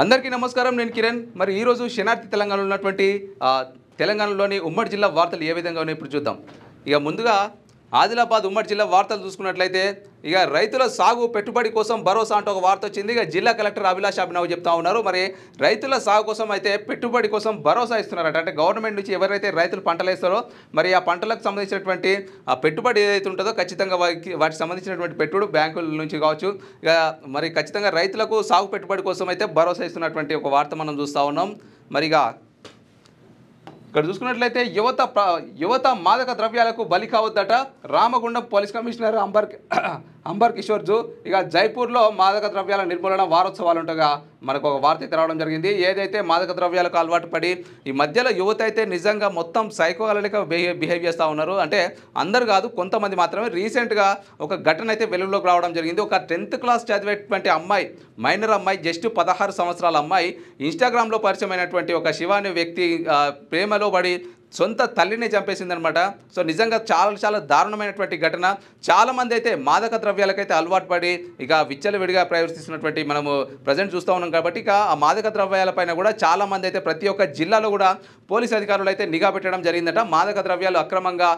అందరికీ నమస్కారం. నేను కిరణ్. మరి ఈ రోజు శనార్థి తెలంగాణలో ఉన్నటువంటి తెలంగాణలోని ఉమ్మడి జిల్లా వార్తలు ఏ విధంగా ఉన్నాయో ఇప్పుడు చూద్దాం. ఇక ముందుగా ఆదిలాబాద్ ఉమ్మడి జిల్లా వార్తలు చూసుకున్నట్లయితే ఇక రైతుల సాగు పెట్టుబడి కోసం భరోసా అంటూ ఒక వార్త వచ్చింది. ఇక జిల్లా కలెక్టర్ అభిలాష్ అభినవ్ చెప్తా ఉన్నారు. మరి రైతుల సాగు కోసం అయితే పెట్టుబడి కోసం భరోసా ఇస్తున్నారట. అంటే గవర్నమెంట్ నుంచి ఎవరైతే రైతులు పంటలు వేస్తారో మరి ఆ పంటలకు సంబంధించినటువంటి ఆ పెట్టుబడి ఏదైతే ఉంటుందో ఖచ్చితంగా వాటికి సంబంధించినటువంటి పెట్టుబడి బ్యాంకుల నుంచి కావచ్చు. ఇక మరి ఖచ్చితంగా రైతులకు సాగు పెట్టుబడి కోసం అయితే భరోసా ఇస్తున్నటువంటి ఒక వార్త మనం చూస్తూ ఉన్నాం. మరిగా ఇక్కడ చూసుకున్నట్లయితే యువత మాదక ద్రవ్యాలకు బలి కావద్దట. రామగుండం పోలీస్ కమిషనర్ అంబర్ కిషోర్ జూ ఇక జైపూర్లో మాదక ద్రవ్యాల నిర్మూలన వారోత్సవాలు ఉండగా మనకు ఒక వార్త అయితే రావడం జరిగింది. ఏదైతే మాదక ద్రవ్యాలకు అలవాటు పడి ఈ మధ్యలో యువత అయితే నిజంగా మొత్తం సైకోలక బిహేవ్ చేస్తూ ఉన్నారు. అంటే అందరు కాదు, కొంతమంది మాత్రమే. రీసెంట్గా ఒక ఘటన అయితే వెలుగులోకి రావడం జరిగింది. ఒక 10th క్లాస్ చదివేటువంటి అమ్మాయి, మైనర్ అమ్మాయి, జస్ట్ 16 సంవత్సరాల అమ్మాయి ఇన్స్టాగ్రామ్లో పరిచయమైనటువంటి ఒక శివ అనే వ్యక్తి ప్రేమలో పడి సొంత తల్లిని చంపేసిందనమాట. సో నిజంగా చాలా చాలా దారుణమైనటువంటి ఘటన. చాలామంది అయితే మాదక ద్రవ్యాలకైతే అలవాటు పడి ఇక విచ్చలవిడిగా ప్రవర్తిస్తున్నటువంటి మనము ప్రజెంట్ చూస్తూ ఉన్నాం. కాబట్టి ఇక ఆ మాదక ద్రవ్యాలపైన కూడా చాలామంది అయితే ప్రతి ఒక్క జిల్లాలో కూడా పోలీస్ అధికారులు అయితే నిఘా పెట్టడం జరిగిందట. మాదక ద్రవ్యాలు అక్రమంగా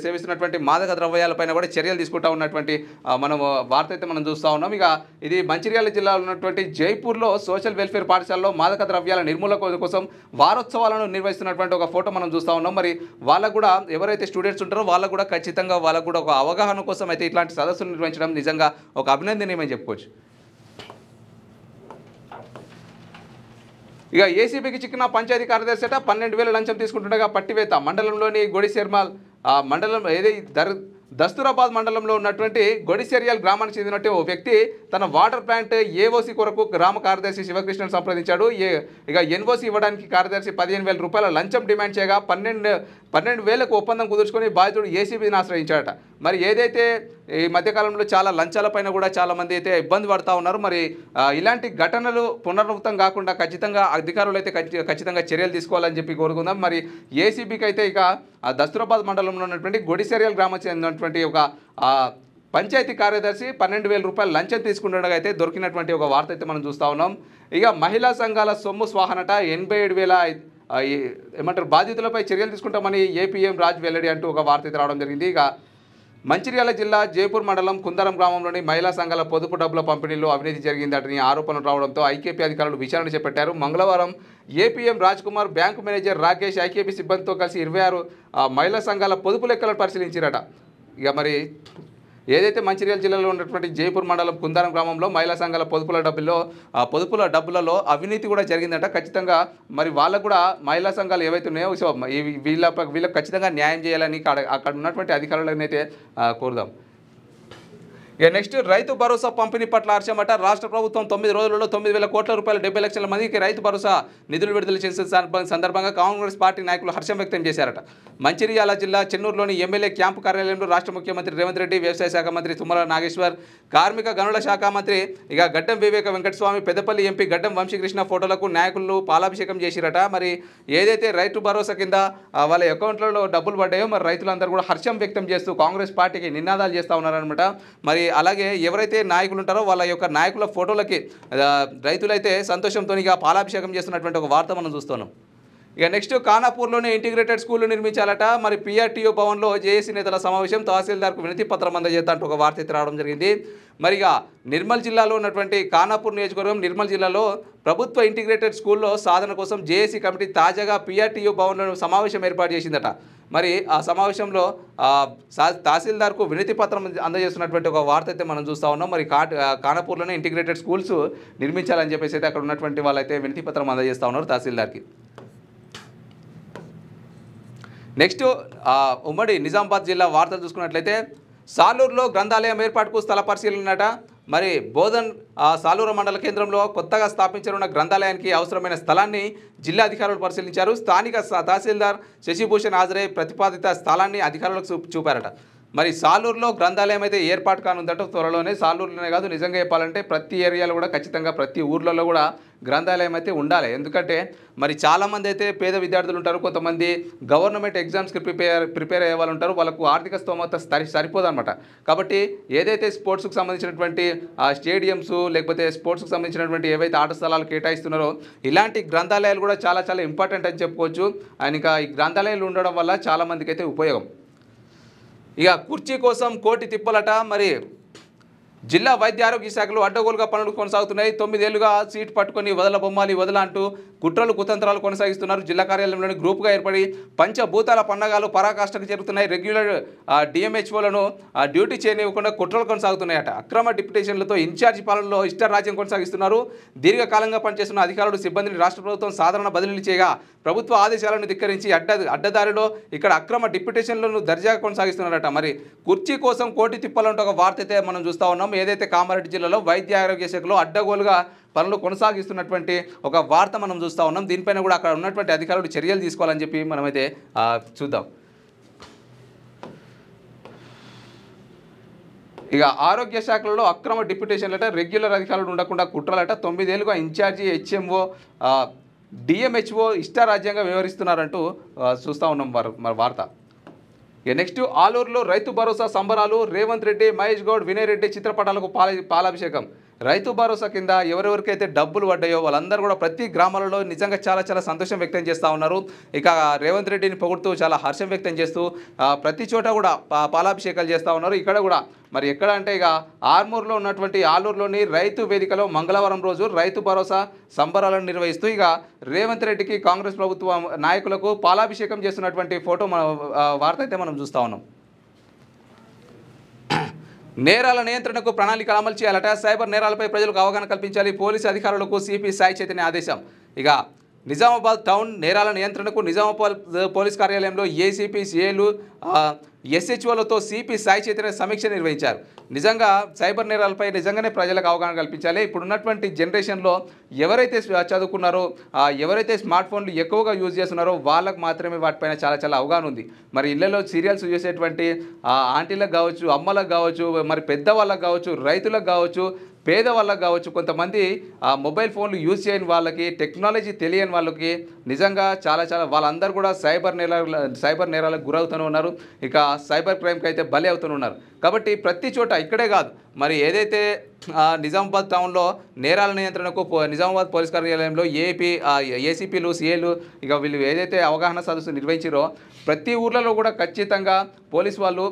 సేవిస్తున్నటువంటి మాదక ద్రవ్యాలపైన కూడా చర్యలు తీసుకుంటూ ఉన్నటువంటి మనము వార్త అయితే మనం చూస్తూ ఉన్నాం. ఇక ఇది మంచిర్యాల జిల్లాలో ఉన్నటువంటి జైపూర్లో సోషల్ వెల్ఫేర్ పాఠశాలలో మాదక ద్రవ్యాల నిర్మూలన కోసం వారోత్సవాలను నిర్వహిస్తున్నటువంటి ఒక ఫోటో మనం చూస్తూ ఉన్నాం. మరి వాళ్ళకు కూడా ఎవరైతే స్టూడెంట్స్ ఉంటారో వాళ్ళకు కూడా ఖచ్చితంగా వాళ్ళకు కూడా ఒక అవగాహన కోసం అయితే ఇట్లాంటి సదస్సులు నిర్వహించడం నిజంగా ఒక అభినందనీయమని చెప్పుకోవచ్చు. ఇక ఏసీబీకి చిక్కిన పంచాయతీ కార్యదర్శి 12,000 లంచం తీసుకుంటుండగా పట్టివేత. మండలంలోని గొడిశెర్మాల్ మండలం దస్తూరాబాద్ మండలంలో ఉన్నటువంటి గొడిశెర్యాల్ గ్రామానికి చెందినట్టు ఓ వ్యక్తి తన వాటర్ ప్లాంట్ ఏఓసీ కొరకు గ్రామ కార్యదర్శి శివకృష్ణను సంప్రదించాడు. ఇక ఎన్ఓసీ ఇవ్వడానికి కార్యదర్శి 15,000 రూపాయల లంచం డిమాండ్ చేయగా 12,000కు ఒప్పందం కుదుర్చుకొని బాధితుడు ఏసీబీని ఆశ్రయించాడట. మరి ఏదైతే ఈ మధ్యకాలంలో చాలా లంచాలపైన కూడా చాలామంది అయితే ఇబ్బంది పడుతూ ఉన్నారు. మరి ఇలాంటి ఘటనలు పునరావృతం కాకుండా ఖచ్చితంగా అధికారులు అయితే ఖచ్చితంగా చర్యలు తీసుకోవాలని చెప్పి కోరుకుందాం. మరి ఏసీబీకి అయితే ఇక దస్తూరాబాద్ మండలంలో ఉన్నటువంటి గొడిశెర్యాల్ గ్రామం చెందినటువంటి ఒక పంచాయతీ కార్యదర్శి 12,000 రూపాయలు లంచం తీసుకుంటుండగా అయితే దొరికినటువంటి ఒక వార్త అయితే మనం చూస్తూ ఉన్నాం. ఇక మహిళా సంఘాల సొమ్ము స్వాహనట. 87,000 బాధితులపై చర్యలు తీసుకుంటామని ఏపీఎం రాజ్ వెల్లడి అంటూ ఒక వార్త అయితే రావడం జరిగింది. ఇక మంచిర్యాల జిల్లా జైపూర్ మండలం కుందరం గ్రామంలోని మహిళా సంఘాల పొదుపు డబ్బుల పంపిణీలో అవినీతి జరిగిందటని ఆరోపణలు రావడంతో ఐకేపీ అధికారులు విచారణ చేపట్టారు. మంగళవారం APM Raj Kumar, bank manager Rakesh, IKP సిబ్బందితో కలిసి 26 మహిళా సంఘాల పొదుపు లెక్కలను పరిశీలించారట. ఇక మరి ఏదైతే మంచిర్యాల జిల్లాలో ఉన్నటువంటి జైపూర్ మండలం కుందరం గ్రామంలో మహిళా సంఘాల పొదుపుల డబ్బులలో అవినీతి కూడా జరిగిందట. ఖచ్చితంగా మరి వాళ్ళకు కూడా మహిళా సంఘాలు ఏవైతే ఉన్నాయో సో వీళ్ళకి ఖచ్చితంగా న్యాయం చేయాలని అక్కడ ఉన్నటువంటి అధికారులను అయితే కోరుదాం. ఇక నెక్స్ట్ రైతు భరోసా పంపిణీ పట్ల హర్షమట. రాష్ట్ర ప్రభుత్వం 9 రోజులలో 9,000 కోట్ల రూపాయలు 70 లక్షల మందికి రైతు భరోసా నిధులు విడుదల చేసిన సందర్భంగా కాంగ్రెస్ పార్టీ నాయకులు హర్షం వ్యక్తం చేశారట. మంచిర్యాల జిల్లా చెన్నూరులోని ఎమ్మెల్యే క్యాంపు కార్యాలయంలో రాష్ట్ర ముఖ్యమంత్రి రేవంత్ రెడ్డి, వ్యవసాయ శాఖ మంత్రి తుమ్మల నాగేశ్వర్, కార్మిక గనుల శాఖ మంత్రి ఇక గడ్డం వివేక వెంకటస్వామి, పెద్దపల్లి ఎంపీ గడ్డం వంశీకృష్ణ ఫోటోలకు నాయకులు పాలాభిషేకం చేసిరట. మరి ఏదైతే రైతు భరోసా కింద వాళ్ళ అకౌంట్లలో డబ్బులు పడ్డాయో మరి రైతులందరూ కూడా హర్షం వ్యక్తం చేస్తూ కాంగ్రెస్ పార్టీకి నినాదాలు చేస్తూ ఉన్నారనమాట. మరి అలాగే ఎవరైతే నాయకులు ఉంటారో వాళ్ళ యొక్క నాయకుల ఫోటోలకి రైతులైతే సంతోషంతో ఇక పాలాభిషేకం చేస్తున్నటువంటి ఒక వార్త మనం చూస్తున్నాం. ఇక నెక్స్ట్ ఖానాపూర్లోనే ఇంటిగ్రేటెడ్ స్కూల్ నిర్మించాలట. మరి పిఆర్టీఓ భవన్లో జేఏసీ నేతల సమావేశం, తహసీల్దార్కు వినతి పత్రం అందజేస్తా అంటూ ఒక వార్త అయితే రావడం జరిగింది. మరిగా నిర్మల్ జిల్లాలో ఉన్నటువంటి ఖానాపూర్ నియోజకవర్గం నిర్మల్ జిల్లాలో ప్రభుత్వ ఇంటిగ్రేటెడ్ స్కూల్లో సాధన కోసం జేఏసీ కమిటీ తాజాగా పిఆర్టీఓ భవన్లో సమావేశం ఏర్పాటు చేసిందట. మరి ఆ సమావేశంలో తహసీల్దార్కు వినతి పత్రం అందజేస్తున్నటువంటి ఒక వార్త అయితే మనం చూస్తూ ఉన్నాం. మరి ఖానాపూర్లోనే ఇంటిగ్రేటెడ్ స్కూల్స్ నిర్మించాలని చెప్పేసి అయితే అక్కడ ఉన్నటువంటి వాళ్ళైతే వినతి పత్రం అందజేస్తూ ఉన్నారు తహసీల్దార్కి. నెక్స్ట్ ఉమ్మడి నిజామాబాద్ జిల్లా వార్తలు చూసుకున్నట్లయితే సాలూరులో గ్రంథాలయం ఏర్పాటుకు స్థల పరిశీలనట. మరి బోధన్ సాలూరు మండల కేంద్రంలో కొత్తగా స్థాపించనున్న గ్రంథాలయానికి అవసరమైన స్థలాన్ని జిల్లా అధికారులు పరిశీలించారు. స్థానిక తహసీల్దార్ శశిభూషణ్ హాజరై ప్రతిపాదిత స్థలాన్ని అధికారులకు చూపారట. మరి సాలూరులో గ్రంథాలయం అయితే ఏర్పాటు కానుందట త్వరలోనే. సాలూరులోనే కాదు, నిజంగా చెప్పాలంటే ప్రతి ఏరియాలో కూడా ఖచ్చితంగా ప్రతి ఊర్లలో కూడా గ్రంథాలయం అయితే ఉండాలి. ఎందుకంటే మరి చాలామంది అయితే పేద విద్యార్థులు ఉంటారు, కొంతమంది గవర్నమెంట్ ఎగ్జామ్స్కి ప్రిపేర్ అయ్యే వాళ్ళు ఉంటారు, వాళ్ళకు ఆర్థిక స్తోమత సరిపోదన్నమాట. కాబట్టి ఏదైతే స్పోర్ట్స్కి సంబంధించినటువంటి స్టేడియంస్ లేకపోతే స్పోర్ట్స్కి సంబంధించినటువంటి ఏవైతే ఆట స్థలాలు కేటాయిస్తున్నారో ఇలాంటి గ్రంథాలయాలు కూడా చాలా చాలా ఇంపార్టెంట్ అని చెప్పుకోవచ్చు. అండ్ ఇంకా ఈ గ్రంథాలయాలు ఉండడం వల్ల చాలామందికి అయితే ఉపయోగం. ఇక కుర్చీ కోసం కోటి తిప్పలట. మరి జిల్లా వైద్య ఆరోగ్య శాఖలో అడ్డగోలుగా పనులు కొనసాగుతున్నాయి. 9 ఏళ్లుగా సీట్ పట్టుకొని వదల బొమ్మాలి వదల అంటూ కుట్రలు కుతంత్రాలు కొనసాగిస్తున్నారు. జిల్లా కార్యాలయంలోని గ్రూప్గా ఏర్పడి పంచభూతాల పండగలు పరాకాష్ఠకు చేరుతున్నాయి. రెగ్యులర్ డిఎంహెచ్ఓలను డ్యూటీ చేయనివ్వకుండా కుట్రలు కొనసాగుతున్నాయట. అక్రమ డిప్యుటేషన్లతో ఇన్ఛార్జి పాలనలో ఇష్టరాజ్యం కొనసాగిస్తున్నారు. దీర్ఘకాలంగా పనిచేస్తున్న అధికారులు సిబ్బందిని రాష్ట్ర ప్రభుత్వం సాధారణ బదిలీలు చేయగా ప్రభుత్వ ఆదేశాలను ధిక్కరించి అడ్డదారిలో ఇక్కడ అక్రమ డిప్యుటేషన్లను దర్జాగా కొనసాగిస్తున్నారట. మరి కుర్చీ కోసం కోటి తిప్పాలంటే ఒక వార్త అయితే మనం చూస్తూ ఉన్నాం. ఏదైతే కామారెడ్డి జిల్లాలో వైద్య ఆరోగ్య శాఖలో అడ్డగోలుగా పనులు కొనసాగిస్తున్నటువంటి ఒక వార్త మనం చూస్తూ ఉన్నాం. దీనిపైన కూడా అక్కడ ఉన్నటువంటి అధికారులు చర్యలు తీసుకోవాలని చెప్పి మనమైతే చూద్దాం. ఇక ఆరోగ్య శాఖలలో అక్రమ డిప్యుటేషన్లట, రెగ్యులర్ అధికారులు ఉండకుండా కుట్రలట, 9 ఏళ్ళుగా ఇన్ఛార్జి హెచ్ఎంఓ డిఎంహెచ్ఓ ఇష్టారాజ్యంగా వ్యవహరిస్తున్నారంటూ చూస్తూ ఉన్నాం వార్త. ఇక నెక్స్ట్ ఆలూరులో రైతు భరోసా సంబరాలు. రేవంత్ రెడ్డి, మహేష్ గౌడ్, వినయ్ రెడ్డి చిత్రపటాలకు పాలాభిషేకం. రైతు భరోసా కింద ఎవరెవరికైతే డబ్బులు పడ్డాయో వాళ్ళందరూ కూడా ప్రతి గ్రామాలలో నిజంగా చాలా చాలా సంతోషం వ్యక్తం చేస్తూ ఉన్నారు. ఇక రేవంత్ రెడ్డిని పొగుడుతూ చాలా హర్షం వ్యక్తం చేస్తూ ప్రతి చోట కూడా పాలాభిషేకాలు చేస్తూ ఉన్నారు. ఇక్కడ కూడా మరి ఎక్కడ అంటే ఇక ఆర్మూర్లో ఉన్నటువంటి ఆలూరులోని రైతు వేదికలో మంగళవారం రోజు రైతు భరోసా సంబరాలను నిర్వహిస్తూ ఇక రేవంత్ రెడ్డికి కాంగ్రెస్ ప్రభుత్వ నాయకులకు పాలాభిషేకం చేస్తున్నటువంటి ఫోటో వార్త అయితే మనం చూస్తూ ఉన్నాం. నేరాల నియంత్రణకు ప్రణాళికలు అమలు చేయాలట. సైబర్ నేరాలపై ప్రజలకు అవగాహన కల్పించాలి. పోలీసు అధికారులకు సిపి సాయి చైతన్య ఆదేశం. ఇక నిజామాబాద్ టౌన్ నేరాల నియంత్రణకు నిజామాబాద్ పోలీస్ కార్యాలయంలో ఏసీపీ, సిఏలు, ఎస్హెచ్ఓలతో సిపి సాయి చైతన్య సమీక్ష నిర్వహించారు. నిజంగా సైబర్ నేరాలపై నిజంగానే ప్రజలకు అవగాహన కల్పించాలి. ఇప్పుడున్నటువంటి జనరేషన్లో ఎవరైతే చదువుకున్నారో, ఎవరైతే స్మార్ట్ ఫోన్లు ఎక్కువగా యూజ్ చేస్తున్నారో వాళ్ళకు మాత్రమే వాటిపైన చాలా చాలా అవగాహన ఉంది. మరి ఇళ్లలో సీరియల్స్ చూసేటువంటి ఆంటీలకు కావచ్చు, అమ్మలకు కావచ్చు, మరి పెద్దవాళ్ళకు కావచ్చు, రైతులకు కావచ్చు, పేదవాళ్ళకు కావచ్చు, కొంతమంది మొబైల్ ఫోన్లు యూజ్ చేయని వాళ్ళకి, టెక్నాలజీ తెలియని వాళ్ళకి నిజంగా చాలా చాలా వాళ్ళందరూ కూడా సైబర్ నేరాలకు గురవుతూనే ఉన్నారు. ఇక సైబర్ క్రైమ్కి అయితే బలి అవుతూనే ఉన్నారు. కాబట్టి ప్రతి చోట ఇక్కడే కాదు, మరి ఏదైతే నిజామాబాద్ టౌన్లో నేరాల నియంత్రణకు నిజామాబాద్ పోలీస్ కార్యాలయంలో ఏసీపీలు, సిఏలు ఇక వీళ్ళు ఏదైతే అవగాహన సదస్సు నిర్వహించారో ప్రతి ఊర్లలో కూడా ఖచ్చితంగా పోలీసు వాళ్ళు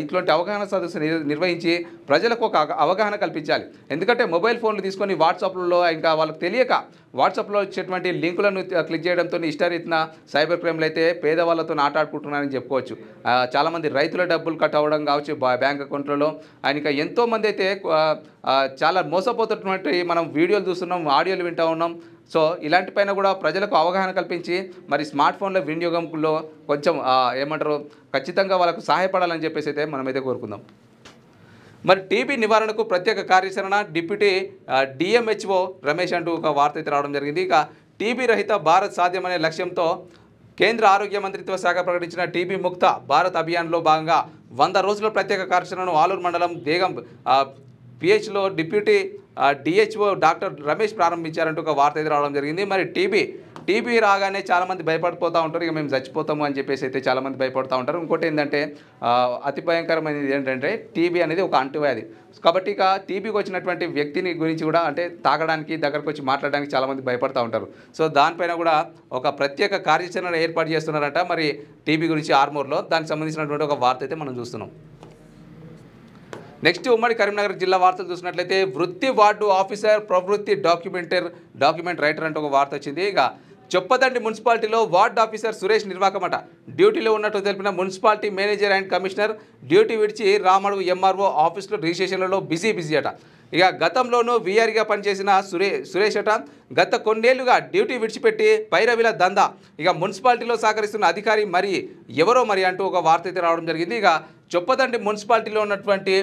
ఇట్లాంటి అవగాహన సదస్సు నిర్వహించి ప్రజలకు ఒక అవగాహన కల్పించాలి. ఎందుకంటే మొబైల్ ఫోన్లు తీసుకొని వాట్సాప్లలో ఇంకా వాళ్ళకి తెలియక వాట్సాప్లో వచ్చేటువంటి లింకులను క్లిక్ చేయడంతో ఇష్టరీతిన సైబర్ క్రైమ్లు అయితే పేదవాళ్ళతో ఆటాడుకుంటున్నారని చెప్పుకోవచ్చు. చాలామంది రైతుల డబ్బులు కట్ అవ్వడం కావచ్చు బ్యాంక్ అకౌంట్లలో. ఇంకా ఎంతోమంది అయితే చాలా మోసపోతున్నటువంటి మనం వీడియోలు చూస్తున్నాం, ఆడియోలు వింటూ ఉన్నాం. సో ఇలాంటి పైన కూడా ప్రజలకు అవగాహన కల్పించి మరి స్మార్ట్ ఫోన్ల వినియోగంలో కొంచెం ఏమంటారు ఖచ్చితంగా వాళ్ళకు సహాయపడాలని చెప్పేసి అయితే మనమైతే కోరుకుందాం. మరి టీబీ నివారణకు ప్రత్యేక కార్యాచరణ, డిప్యూటీ డిఎంహెచ్ఓ రమేష్ అంటూ ఒక వార్త అయితే రావడం జరిగింది. ఇక టీబీ రహిత భారత్ సాధ్యమనే లక్ష్యంతో కేంద్ర ఆరోగ్య మంత్రిత్వ శాఖ ప్రకటించిన టీబీ ముక్త భారత్ అభియాన్లో భాగంగా 100 రోజుల ప్రత్యేక కార్యాచరణను ఆలూరు మండలం దేగం పిహెచ్లో డిప్యూటీ డిహెచ్ఓ డాక్టర్ రమేష్ ప్రారంభించారంటూ ఒక వార్త అయితే రావడం జరిగింది. మరి టీబీ రాగానే చాలామంది భయపడిపోతూ ఉంటారు, ఇక మేము చచ్చిపోతాము అని చెప్పేసి అయితే చాలామంది భయపడుతూ ఉంటారు. ఇంకోటి ఏంటంటే అతి భయంకరమైనది ఏంటంటే టీబీ అనేది ఒక అంటువ్యాధి. కాబట్టి ఇక టీబీకి వచ్చినటువంటి వ్యక్తిని గురించి కూడా అంటే తాగడానికి దగ్గరకు వచ్చి మాట్లాడడానికి చాలామంది భయపడుతూ ఉంటారు. సో దానిపైన కూడా ఒక ప్రత్యేక కార్యాచరణ ఏర్పాటు చేస్తున్నారట మరి టీబీ గురించి ఆర్మూర్లో. దానికి సంబంధించినటువంటి ఒక వార్త అయితే మనం చూస్తున్నాం. నెక్స్ట్ ఉమ్మడి కరీంనగర్ జిల్లా వార్తలు చూసినట్లయితే వృత్తి వార్డు ఆఫీసర్ ప్రవృత్తి డాక్యుమెంట్ రైటర్ అంటే ఒక వార్త వచ్చింది. ఇక చొప్పదండి మున్సిపాలిటీలో వార్డ్ ఆఫీసర్ సురేష్ నిర్వాకమట. డ్యూటీలో ఉన్నట్టు తెలిపిన municipality manager and commissioner duty విడిచి రామడుగు ఎంఆర్ఓ ఆఫీసులో రిజిస్ట్రేషన్లలో బిజీ అట. ఇక గతంలోనూ వీఆర్గా పనిచేసిన సురేష్ అట గత కొన్నేళ్లుగా డ్యూటీ విడిచిపెట్టి పైరవిల దందా ఇక మున్సిపాలిటీలో సహకరిస్తున్న అధికారి మరి ఎవరో మరి అంటూ ఒక వార్త అయితే రావడం జరిగింది. ఇక చొప్పదండి మున్సిపాలిటీలో ఉన్నటువంటి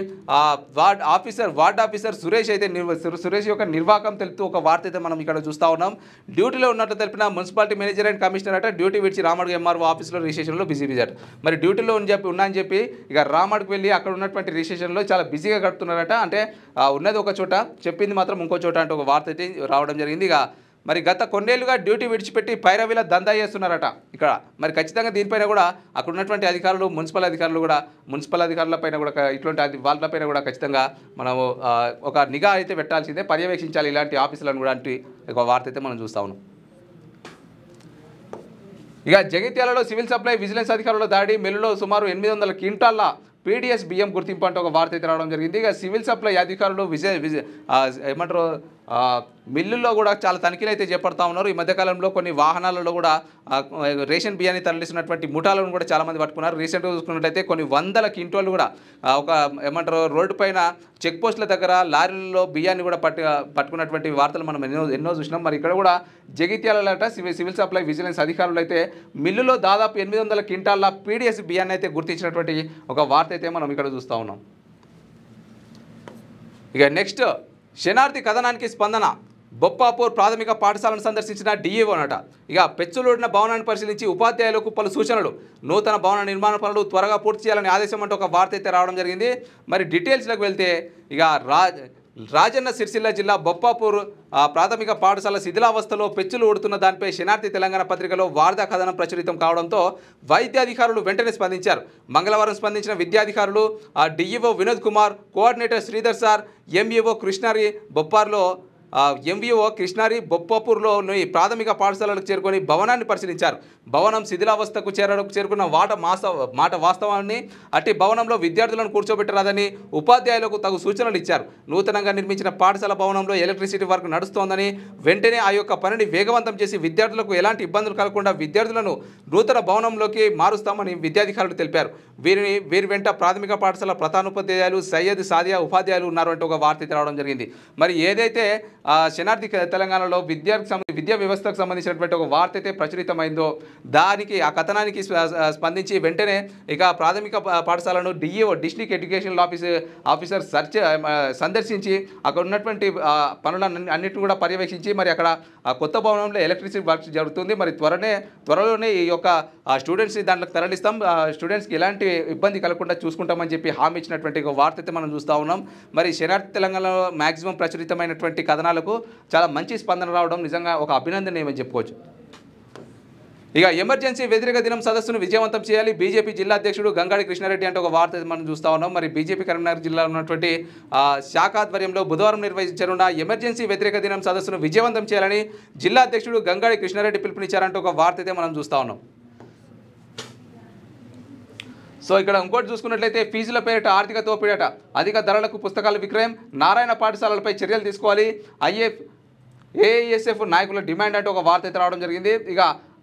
వార్డ్ ఆఫీసర్ సురేష్ అయితే సురేష్ యొక్క నిర్వాహకం తెలుపుతూ ఒక వార్త అయితే మనం ఇక్కడ చూస్తూ ఉన్నాం. డ్యూటీలో ఉన్నట్టు తెలిపిన మున్సిపాలిటీ మేనేజర్ అండ్ కమిషనర్ అట డ్యూటీ విడిచి రామడుగు ఎంఆర్ఓ ఆఫీస్లో రిజిస్ట్రేషన్లో బిజీ అట. మరి డ్యూటీలో ఉన్నాయని చెప్పి ఇక రామడుగు వెళ్ళి అక్కడ ఉన్నటువంటి రిజిస్ట్రేషన్లో చాలా బిజీగా గడుపుతున్నారట. అంటే ఉన్నది ఒక చోట చెప్పింది మాత్రం ఇంకో చోట అంటే ఒక వార్త అయితే రావడం జరిగింది. ఇక మరి గత కొన్నేళ్లుగా డ్యూటీ విడిచిపెట్టి పైరవిల దందా చేస్తున్నారట ఇక్కడ. మరి ఖచ్చితంగా దీనిపైన కూడా అక్కడ ఉన్నటువంటి అధికారులు మున్సిపల్ అధికారులపైన కూడా ఇట్లాంటి వాళ్ళపైన కూడా ఖచ్చితంగా మనము ఒక నిఘా అయితే పెట్టాల్సిందే, పర్యవేక్షించాలి ఇలాంటి ఆఫీసులను కూడా అంటే ఒక వార్త అయితే మనం చూస్తా ఉన్నాం. ఇక జగిత్యాలలో సివిల్ సప్లై విజిలెన్స్ అధికారుల దాడి, మిల్లులో సుమారు 800 క్వింటాల పీడిఎస్ బియ్యం గుర్తింపు అంటూ ఒక వార్త అయితే రావడం జరిగింది. ఇక సివిల్ సప్లై అధికారులు ఏమంటారు మిల్లుల్లో కూడా చాలా తనిఖీలు అయితే చేపడతా ఉన్నారు. ఈ మధ్యకాలంలో కొన్ని వాహనాలలో కూడా రేషన్ బియ్యాన్ని తరలిస్తున్నటువంటి ముఠాలను కూడా చాలామంది పట్టుకున్నారు. రీసెంట్గా చూసుకున్నట్లయితే కొన్ని వందల క్వింటాలు కూడా ఒక ఏమంటారు రోడ్డు పైన చెక్ పోస్టుల దగ్గర లారీలలో బియ్యాన్ని కూడా పట్టుకున్నటువంటి వార్తలు మనం ఎన్నో చూసినాం. మరి ఇక్కడ కూడా జగిత్యాలట సివిల్ సప్లై విజిలెన్స్ అధికారులు అయితే మిల్లులో దాదాపు 800 క్వింటాల పీడిఎస్ బియ్యాన్ని అయితే గుర్తించినటువంటి ఒక వార్త అయితే మనం ఇక్కడ చూస్తూ ఉన్నాం. ఇక నెక్స్ట్ శనార్థి కథనానికి స్పందన. బొప్పాపూర్ ప్రాథమిక పాఠశాలను సందర్శించిన డిఈఓనట. ఇక పెచ్చులూడిన భవనాన్ని పరిశీలించి ఉపాధ్యాయులకు పలు సూచనలు. నూతన భవన నిర్మాణ పనులు త్వరగా పూర్తి చేయాలని ఆదేశం అంటూ ఒక వార్త అయితే రావడం జరిగింది. మరి డీటెయిల్స్లోకి వెళ్తే ఇక రాజన్న సిరిసిల్ల జిల్లా బొప్పాపూర్ ప్రాథమిక పాఠశాల శిథిలావస్థలో పెచ్చులు ఊడుతున్న దానిపై శనార్థి తెలంగాణ పత్రికలో వార్తా కథనం ప్రచురితం కావడంతో వైద్యాధికారులు వెంటనే స్పందించారు. మంగళవారం స్పందించిన విద్యాధికారులు DEO Vinod Kumar, coordinator Sridhar sir, MEO కృష్ణారి బొప్పాపూర్లోని ప్రాథమిక పాఠశాలకు చేరుకొని భవనాన్ని పరిశీలించారు. భవనం శిథిలావస్థకు చేరుకున్న మాట వాస్తవాన్ని, అట్టి భవనంలో విద్యార్థులను కూర్చోబెట్టరాదని ఉపాధ్యాయులకు తగు సూచనలు ఇచ్చారు. నూతనంగా నిర్మించిన పాఠశాల భవనంలో ఎలక్ట్రిసిటీ వర్క్ నడుస్తోందని, వెంటనే ఆ యొక్క పనిని వేగవంతం చేసి విద్యార్థులకు ఎలాంటి ఇబ్బందులు కలగకుండా విద్యార్థులను నూతన భవనంలోకి మారుస్తామని విద్యాధికారులు తెలిపారు. వీరి వెంట ప్రాథమిక పాఠశాల ప్రధానోపాధ్యాయులు సయ్యద్ సాదియా ఉపాధ్యాయులు ఉన్నారు అంటూ ఒక వార్త రావడం జరిగింది. మరి ఏదైతే శనార్థి తెలంగాణలో విద్యా వ్యవస్థకు సంబంధించినటువంటి ఒక వార్త అయితే ప్రచురితమైందో దానికి ఆ కథనానికి స్పందించి వెంటనే ఇక ప్రాథమిక పాఠశాలను డిఈఓ డిస్ట్రిక్ట్ ఎడ్యుకేషన్ ఆఫీసర్ సందర్శించి అక్కడ ఉన్నటువంటి పనులన్నింటిని కూడా పర్యవేక్షించి మరి అక్కడ కొత్త భవనంలో ఎలక్ట్రిసిటీ వర్క్ జరుగుతుంది. మరి త్వరలోనే ఈ యొక్క స్టూడెంట్స్ని దాంట్లోకి తరలిస్తాం, స్టూడెంట్స్కి ఎలాంటి ఇబ్బంది కలగకుండా చూసుకుంటామని చెప్పి హామీ ఇచ్చినటువంటి ఒక వార్త అయితే మనం చూస్తూ ఉన్నాం. మరి శనార్థి తెలంగాణలో మ్యాక్సిమం ప్రచురితమైనటువంటి కథనాలకు చాలా మంచి స్పందన రావడం నిజంగా ఒక అభినందనీయమని చెప్పుకోవచ్చు. ఇక ఎమర్జెన్సీ వ్యతిరేక దినం సదస్సును విజయవంతం చేయాలి. బీజేపీ జిల్లా అధ్యక్షుడు గంగాడి కృష్ణారెడ్డి అంటే ఒక వార్త మనం చూస్తూ ఉన్నాం. మరి బీజేపీ కరీంనగర్ జిల్లాలో ఉన్నటువంటి శాఖ ఆధ్వర్యంలో బుధవారం నిర్వహించనున్న ఎమర్జెన్సీ వ్యతిరేక దినం సదస్సును విజయవంతం చేయాలని జిల్లా అధ్యక్షుడు గంగాడి కృష్ణారెడ్డి పిలుపునిచ్చారంటూ ఒక వార్త అయితే మనం చూస్తూ ఉన్నాం. సో ఇక్కడ ఇంకోటి చూసుకున్నట్లయితే ఫీజుల పేరిట ఆర్థిక తోపిడట, అధిక ధరలకు పుస్తకాల విక్రయం, నారాయణ పాఠశాలలపై చర్యలు తీసుకోవాలి, ఏఐఎస్ఎఫ్ నాయకుల డిమాండ్ అంటూ ఒక వార్త అయితే రావడం జరిగింది. ఇక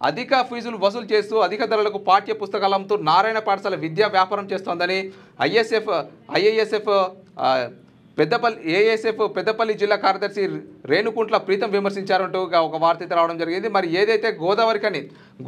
అధిక ఫీజులు వసూలు చేస్తూ అధిక ధరలకు పాఠ్య పుస్తకాలు అమ్ముతూ నారాయణ పాఠశాల విద్యా వ్యాపారం చేస్తోందని ఐఏఎస్ఎఫ్ పెద్దపల్లి జిల్లా కార్యదర్శి రేణుకుంట్ల ప్రీతం విమర్శించారంటూ ఒక వార్త అయితే రావడం జరిగింది. మరి ఏదైతే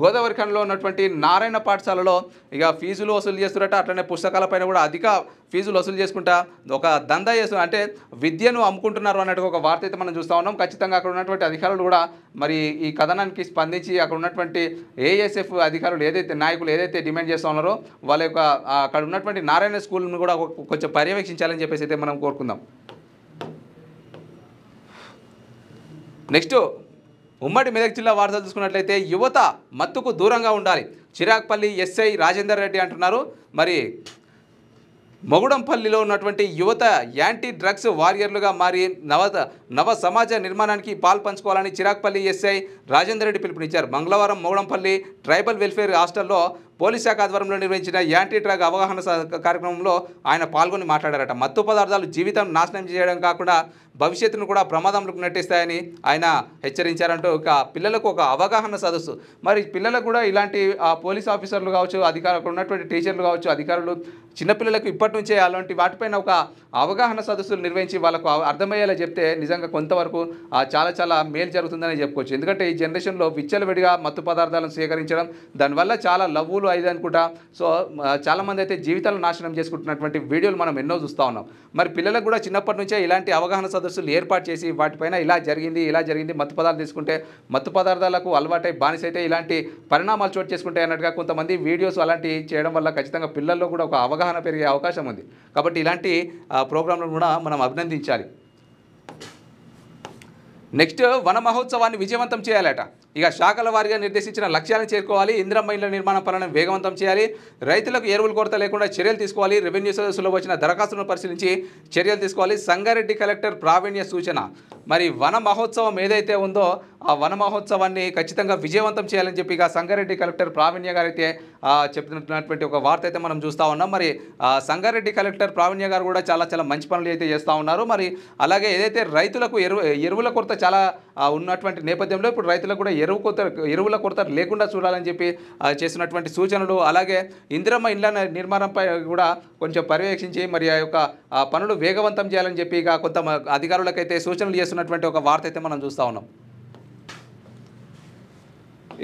గోదావరిఖనిలో ఉన్నటువంటి నారాయణ పాఠశాలలో ఇక ఫీజులు వసూలు చేస్తున్నట్టు, అట్లనే పుస్తకాలపైన కూడా అధిక ఫీజులు వసూలు చేసుకుంటా ఒక దందా చేస్తున్నారు, అంటే విద్యను అమ్ముకుంటున్నారు అన్నట్టు ఒక వార్త అయితే మనం చూస్తూ ఉన్నాం. ఖచ్చితంగా అక్కడ ఉన్నటువంటి అధికారులు కూడా మరి ఈ కథనానికి స్పందించి అక్కడ ఉన్నటువంటి ఏఎస్ఎఫ్ అధికారులు నాయకులు ఏదైతే డిమాండ్ చేస్తూ ఉన్నారో వాళ్ళ యొక్క అక్కడ ఉన్నటువంటి నారాయణ స్కూల్ను కూడా కొంచెం పర్యవేక్షించాలని చెప్పేసి అయితే మనం కోరుకుందాం. నెక్స్ట్ ఉమ్మడి మెదక్ జిల్లా వార్తలు చూసుకున్నట్లయితే యువత మత్తుకు దూరంగా ఉండాలి, చిరాగ్పల్లి ఎస్ఐ రాజేందర్ రెడ్డి అంటున్నారు. మరి మొగుడంపల్లిలో ఉన్నటువంటి యువత యాంటీ డ్రగ్స్ వారియర్లుగా మారి నవ సమాజ నిర్మాణానికి పాల్పంచుకోవాలని చిరాగ్పల్లి ఎస్ఐ రాజేందర్ రెడ్డి పిలుపునిచ్చారు. మంగళవారం మొగుడంపల్లి ట్రైబల్ వెల్ఫేర్ హాస్టల్లో పోలీస్ శాఖ ఆధ్వర్యంలో నిర్వహించిన యాంటీ డ్రగ్ అవగాహన కార్యక్రమంలో ఆయన పాల్గొని మాట్లాడారట. మత్తు పదార్థాలు జీవితం నాశనం చేయడం కాకుండా భవిష్యత్తును కూడా ప్రమాదంలోకి నెట్టిస్తాయని ఆయన హెచ్చరించారంటూ పిల్లలకు ఒక అవగాహన సదస్సు. మరి పిల్లలకు కూడా ఇలాంటి పోలీస్ ఆఫీసర్లు కావచ్చు, అధికారులు ఉన్నటువంటి టీచర్లు కావచ్చు, అధికారులు చిన్నపిల్లలకు ఇప్పటి నుంచే అలాంటి వాటిపైన ఒక అవగాహన సదస్సులు నిర్వహించి వాళ్ళకు అర్థమయ్యేలా చెప్తే నిజంగా కొంతవరకు చాలా చాలా మేలు జరుగుతుందని చెప్పుకోవచ్చు. ఎందుకంటే ఈ జనరేషన్లో విచ్చలవిడిగా మత్తు పదార్థాలను స్వీకరించడం, దానివల్ల చాలా లవ్వులు అయింది అనుకుంటా. సో చాలామంది అయితే జీవితాలను నాశనం చేసుకుంటున్నటువంటి వీడియోలు మనం ఎన్నో చూస్తూ ఉన్నాం. మరి పిల్లలకు కూడా చిన్నప్పటి నుంచే ఇలాంటి అవగాహన సదస్సులు ఏర్పాటు చేసి వాటిపైన ఇలా జరిగింది మత్తు పదార్థాలు తీసుకుంటే మత్తు పదార్థాలకు అలవాటై బానిసైతే ఇలాంటి పరిణామాలు చోటు చేసుకుంటాయి అన్నట్టుగా కొంతమంది వీడియోస్ అలాంటివి చేయడం వల్ల ఖచ్చితంగా పిల్లల్లో కూడా ఒక అవగాహన పెరిగే అవకాశం ఉంది. కాబట్టి ఇలాంటి ప్రోగ్రాంలను కూడా మనం అభినందించాలి. నెక్స్ట్, వన మహోత్సవాన్ని విజయవంతం చేయాలట. ఇక శాఖల వారీగా నిర్దేశించిన లక్ష్యాలను చేరుకోవాలి. ఇందిరమ్మ ఇళ్ల నిర్మాణ పనులను వేగవంతం చేయాలి. రైతులకు ఎరువుల కొరత లేకుండా చర్యలు తీసుకోవాలి. రెవెన్యూ సదస్సులో వచ్చిన దరఖాస్తులను పరిశీలించి చర్యలు తీసుకోవాలి. సంగారెడ్డి కలెక్టర్ ప్రావీణ్య సూచన. మరి వన మహోత్సవం ఏదైతే ఉందో ఆ వన మహోత్సవాన్ని ఖచ్చితంగా విజయవంతం చేయాలని చెప్పి ఇక సంగారెడ్డి కలెక్టర్ ప్రావీణ్య గారు అయితే చెప్తున్నటువంటి ఒక వార్త అయితే మనం చూస్తూ ఉన్నాం. మరి సంగారెడ్డి కలెక్టర్ ప్రావీణ్య గారు కూడా చాలా చాలా మంచి పనులు అయితే చేస్తూ ఉన్నారు. మరి అలాగే ఏదైతే రైతులకు ఎరువుల కొరత చాలా ఉన్నటువంటి నేపథ్యంలో ఇప్పుడు రైతులకు కూడా ఎరువుల కొరత లేకుండా చూడాలని చెప్పి చేసినటువంటి సూచనలు, అలాగే ఇందిరమ్మ ఇళ్ల నిర్మాణంపై కూడా కొంచెం పర్యవేక్షించి మరి ఆ యొక్క పనులు వేగవంతం చేయాలని చెప్పి ఇక కొంత అధికారులకైతే సూచనలు చేస్తున్నటువంటి ఒక వార్త అయితే మనం చూస్తూ ఉన్నాం.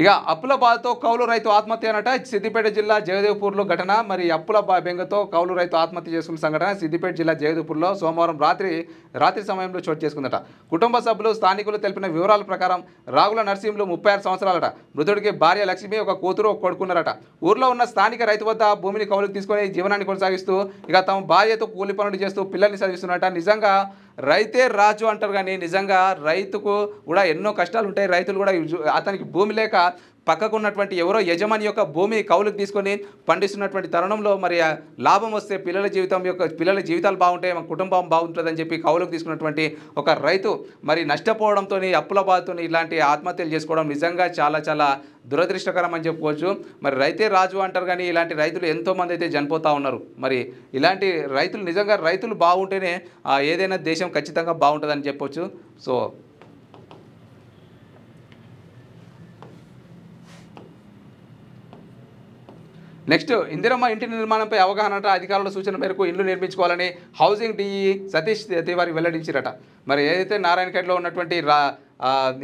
ఇక అప్పుల బాధతో కౌలు రైతు ఆత్మహత్య అనట. సిద్దిపేట జిల్లా జగదేవ్పూర్లో ఘటన. మరి అప్పుల బెంగతో కౌలు రైతు ఆత్మహత్య చేసుకున్న సంఘటన సిద్దిపేట జిల్లా జగదేవ్పూర్లో సోమవారం రాత్రి సమయంలో చోటు చేసుకుందట. కుటుంబ సభ్యులు స్థానికులు తెలిపిన వివరాల ప్రకారం రాగుల నర్సింహులు 36 సంవత్సరాలట. మృతుడికి భార్య లక్ష్మి, ఒక కూతురు, ఒక కొడుకున్నారట. ఊర్లో ఉన్న స్థానిక రైతు వద్ద భూమిని కౌలుకు తీసుకొని జీవనాన్ని కొనసాగిస్తూ ఇక తమ భార్యతో కూలి పనులు చేస్తూ పిల్లల్ని చదివిస్తున్నట. నిజంగా రైతే రాజు అంటారు, కానీ నిజంగా రైతుకు కూడా ఎన్నో కష్టాలు ఉంటాయి. రైతులు కూడా అతనికి భూమి లేక పక్కకున్నటువంటి ఎవరో యజమాని యొక్క భూమి కౌలుకు తీసుకొని పండిస్తున్నటువంటి తరుణంలో మరి లాభం వస్తే పిల్లల జీవితాలు బాగుంటాయి, మన కుటుంబం బాగుంటుందని చెప్పి కౌలుకు తీసుకున్నటువంటి ఒక రైతు మరి నష్టపోవడంతో అప్పుల బాధతో ఇలాంటి ఆత్మహత్యలు చేసుకోవడం నిజంగా చాలా చాలా దురదృష్టకరం అని చెప్పుకోవచ్చు. మరి రైతే రాజు అంటారు, కానీ ఇలాంటి రైతులు ఎంతోమంది అయితే చనిపోతూ ఉన్నారు. మరి ఇలాంటి రైతులు నిజంగా రైతులు బాగుంటేనే ఏదైనా దేశం ఖచ్చితంగా బాగుంటుందని చెప్పొచ్చు. సో నెక్స్ట్, ఇందిరమ్మ ఇంటి నిర్మాణంపై అవగాహన. అధికారుల సూచన మేరకు ఇల్లు నిర్మించుకోవాలని హౌసింగ్ డిఈ సతీష్ తివారీ వెల్లడించారట. మరి ఏదైతే నారాయణఖేడ్లో ఉన్నటువంటి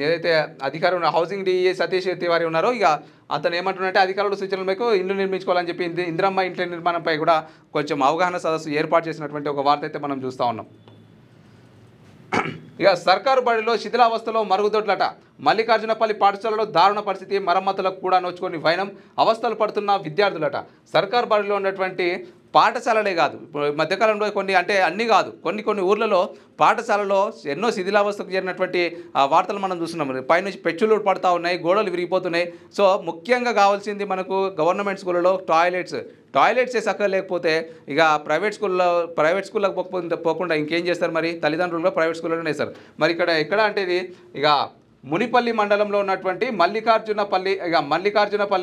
ఏదైతే అధికారులు హౌసింగ్ డిఈ సతీష్ తివారీ ఉన్నారో ఇక అతను ఏమంటున్నారంటే అధికారుల సూచనల మేరకు ఇల్లు నిర్మించుకోవాలని చెప్పి ఇందిరమ్మ ఇంటి నిర్మాణంపై కూడా కొంచెం అవగాహన సదస్సు ఏర్పాటు చేసినటువంటి ఒక వార్త అయితే మనం చూస్తూ ఉన్నాం. ఇక సర్కారు బడిలో శిథిలావస్థలో మరుగుదొడ్లట. మల్లికార్జునపల్లి పాఠశాలలో దారుణ పరిస్థితి. మరమ్మతులకు కూడా నోచుకొని వైనం అవస్థలు పడుతున్న విద్యార్థులట. సర్కారు బడిలో ఉన్నటువంటి పాఠశాలలే కాదు, మధ్యకాలంలో కొన్ని అంటే అన్నీ కాదు, కొన్ని ఊర్లలో పాఠశాలలో ఎన్నో శిథిలావస్థకు చేరినటువంటి వార్తలు మనం చూస్తున్నాం. పైనుంచి పెచ్చులు పడుతూ ఉన్నాయి, గోడలు విరిగిపోతున్నాయి. సో ముఖ్యంగా కావాల్సింది మనకు గవర్నమెంట్ స్కూళ్ళలో టాయిలెట్సే చక్కగా లేకపోతే ఇక ప్రైవేట్ స్కూళ్ళకు పోకుండా ఇంకేం చేస్తారు? మరి తల్లిదండ్రులు ప్రైవేట్ స్కూల్లోనే వేస్తారు. మరి ఎక్కడ అంటే ఇది ఇక మునిపల్లి మండలంలో ఉన్నటువంటి మల్లికార్జునపల్లి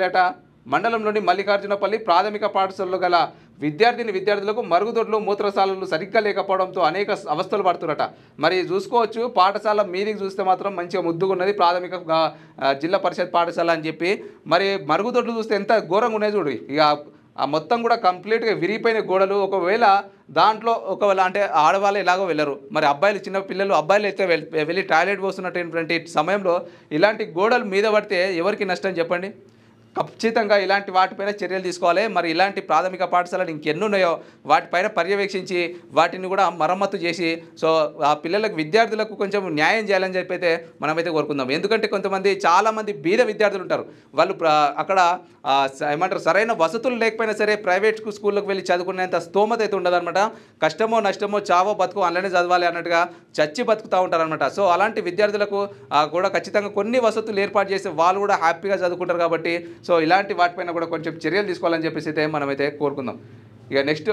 అట. మండలంలోని మల్లికార్జునపల్లి ప్రాథమిక పాఠశాలలో గల విద్యార్థులకు మరుగుదొడ్లు మూత్రశాలలు సరిగ్గా లేకపోవడంతో అనేక అవస్థలు పడుతున్నట. మరి చూసుకోవచ్చు, పాఠశాల మీదికి చూస్తే మాత్రం మంచిగా ముద్దుగా ఉన్నది ప్రాథమిక జిల్లా పరిషత్ పాఠశాల అని చెప్పి. మరి మరుగుదొడ్లు చూస్తే ఎంత ఘోరంగా ఉన్నాయి చూడు. ఇక మొత్తం కూడా కంప్లీట్గా విరిగిపోయిన గోడలు. ఒకవేళ అంటే ఆడవాళ్ళు ఎలాగో వెళ్ళరు, మరి చిన్న పిల్లలు అబ్బాయిలు అయితే వెళ్ళి టాయిలెట్ పోస్తున్నటువంటి సమయంలో ఇలాంటి గోడలు మీద పడితే ఎవరికి నష్టం చెప్పండి? ఖచ్చితంగా ఇలాంటి వాటిపైన చర్యలు తీసుకోవాలి. మరి ఇలాంటి ప్రాథమిక పాఠశాలలు ఇంకెన్ని ఉన్నాయో వాటిపైన పర్యవేక్షించి వాటిని కూడా మరమ్మతు చేసి సో ఆ విద్యార్థులకు కొంచెం న్యాయం చేయాలని చెప్పి అయితే మనమైతే కోరుకుందాం. ఎందుకంటే చాలామంది బీద విద్యార్థులు ఉంటారు. వాళ్ళు అక్కడ సరైన వసతులు లేకపోయినా సరే ప్రైవేట్ స్కూళ్ళకి వెళ్ళి చదువుకునేంత స్తోమత అయితే ఉండదన్నమాట. కష్టమో నష్టమో చావో బతుకు అందులోనే చదవాలి అన్నట్టుగా చచ్చి బతుకుతూ ఉంటారనమాట. సో అలాంటి విద్యార్థులకు కూడా ఖచ్చితంగా కొన్ని వసతులు ఏర్పాటు చేసి వాళ్ళు కూడా హ్యాపీగా చదువుకుంటారు. కాబట్టి సో ఇలాంటి వాటిపైన కూడా కొంచెం చర్యలు తీసుకోవాలని చెప్పేసి అయితే మనమైతే కోరుకుందాం. ఇక నెక్స్ట్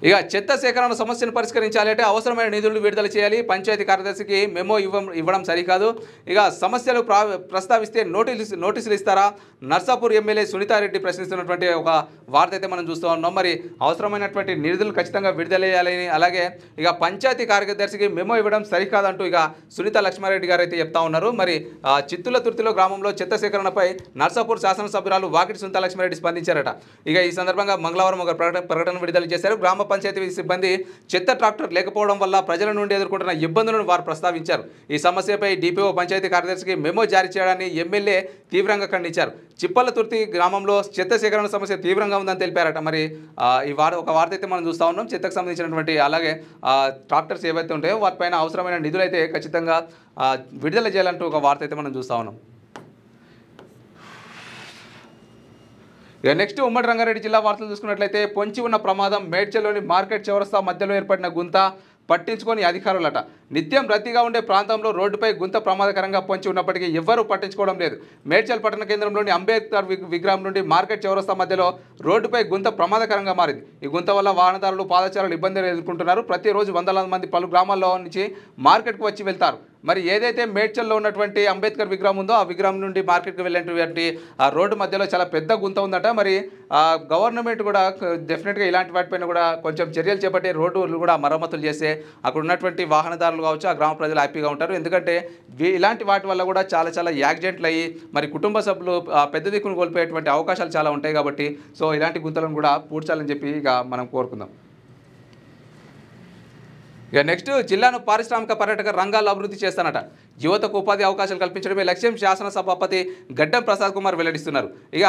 ఇక చెత్త సేకరణ సమస్యను పరిష్కరించాలి అంటే అవసరమైన నిధులు విడుదల చేయాలి. పంచాయతీ కార్యదర్శికి మెమో ఇవ్వడం సరికాదు. ఇక సమస్యలు ప్రస్తావిస్తే నోటీసులు ఇస్తారా? నర్సాపూర్ ఎమ్మెల్యే సునీతారెడ్డి ప్రశ్నిస్తున్నటువంటి ఒక వార్త అయితే మనం చూస్తూ ఉన్నాం. మరి అవసరమైనటువంటి నిధులు ఖచ్చితంగా విడుదల చేయాలని, అలాగే ఇక పంచాయతీ కార్యదర్శికి మెమో ఇవ్వడం సరికాదంటూ ఇక సునీత లక్ష్మారెడ్డి గారు అయితే చెప్తా ఉన్నారు. మరి చిత్తుల తుర్తిలో గ్రామంలో చెత్త సేకరణపై నర్సాపూర్ శాసనసభ్యురాలు వాకిటి సునీత లక్ష్మారెడ్డి స్పందించారట. ఇక ఈ సందర్భంగా మంగళవారం ఒక ప్రకటన విడుదల చేశారు. గ్రామ పంచాయతీ సిబ్బంది చెత్త ట్రాక్టర్ లేకపోవడం వల్ల ప్రజల నుండి ఎదుర్కొంటున్న ఇబ్బందులను వారు ప్రస్తావించారు. ఈ సమస్యపై డిపిఓ పంచాయతీ కార్యదర్శికి మెమో జారీ చేయడాన్ని ఎమ్మెల్యే తీవ్రంగా ఖండించారు. చిప్పల తుర్తి గ్రామంలో చెత్త సేకరణ సమస్య తీవ్రంగా ఉందని తెలిపారట. మరి ఒక వార్త అయితే మనం చూస్తూ ఉన్నాం. చెత్తకు సంబంధించినటువంటి అలాగే ట్రాక్టర్స్ ఏవైతే ఉంటాయో వాటిపైన అవసరమైన నిధులు అయితే ఖచ్చితంగా విడుదల చేయాలంటూ ఒక వార్త అయితే మనం చూస్తూ ఉన్నాం. ఇక నెక్స్ట్ ఉమ్మడి రంగారెడ్డి జిల్లా వార్తలు చూసుకున్నట్లయితే పొంచి ఉన్న ప్రమాదం. మేడ్చల్లోని మార్కెట్ చౌరస్తా మధ్యలో ఏర్పడిన గుంత పట్టించుకొని అధికారులట. నిత్యం రద్దీగా ఉండే ప్రాంతంలో రోడ్డుపై గుంత ప్రమాదకరంగా పొంచి ఉన్నప్పటికీ ఎవ్వరూ పట్టించుకోవడం లేదు. మేడ్చల్ పట్టణ కేంద్రంలోని అంబేద్కర్ విగ్రహం నుండి మార్కెట్ చౌరస్తా మధ్యలో రోడ్డుపై గుంత ప్రమాదకరంగా మారింది. ఈ గుంత వల్ల వాహనదారులు పాదచారులు ఇబ్బందులు ఎదుర్కొంటున్నారు. ప్రతిరోజు వందలాది మంది పలు గ్రామాల్లో నుంచి మార్కెట్కు వచ్చి వెళ్తారు. మరి ఏదైతే మేడ్చల్లో ఉన్నటువంటి అంబేద్కర్ విగ్రహం ఉందో ఆ విగ్రహం నుండి మార్కెట్కి వెళ్ళేటువంటి ఆ రోడ్డు మధ్యలో చాలా పెద్ద గుంత ఉందట. మరి గవర్నమెంట్ కూడా డెఫినెట్గా ఇలాంటి వాటిపైన కూడా కొంచెం చర్యలు చేపట్టి రోడ్లు కూడా మరమ్మతులు చేస్తే అక్కడ ఉన్నటువంటి వాహనదారులు కావచ్చు, ఆ గ్రామ ప్రజలు హ్యాపీగా ఉంటారు. ఎందుకంటే ఇలాంటి వాటి వల్ల కూడా చాలా యాక్సిడెంట్లు అయ్యి మరి కుటుంబ సభ్యులు పెద్ద దిక్కును కోల్పోయేటువంటి అవకాశాలు చాలా ఉంటాయి. కాబట్టి సో ఇలాంటి గుంతలను కూడా పూడ్చాలని చెప్పి ఇక మనం కోరుకుందాం. ఇక నెక్స్ట్ జిల్లాను పారిశ్రామిక పర్యాటక రంగాల్లో అభివృద్ధి చేస్తానట. యువతకు ఉపాధి అవకాశాలు కల్పించడమే లక్ష్యం శాసనసభాపతి గడ్డం ప్రసాద్ కుమార్ వెల్లడిస్తున్నారు. ఇక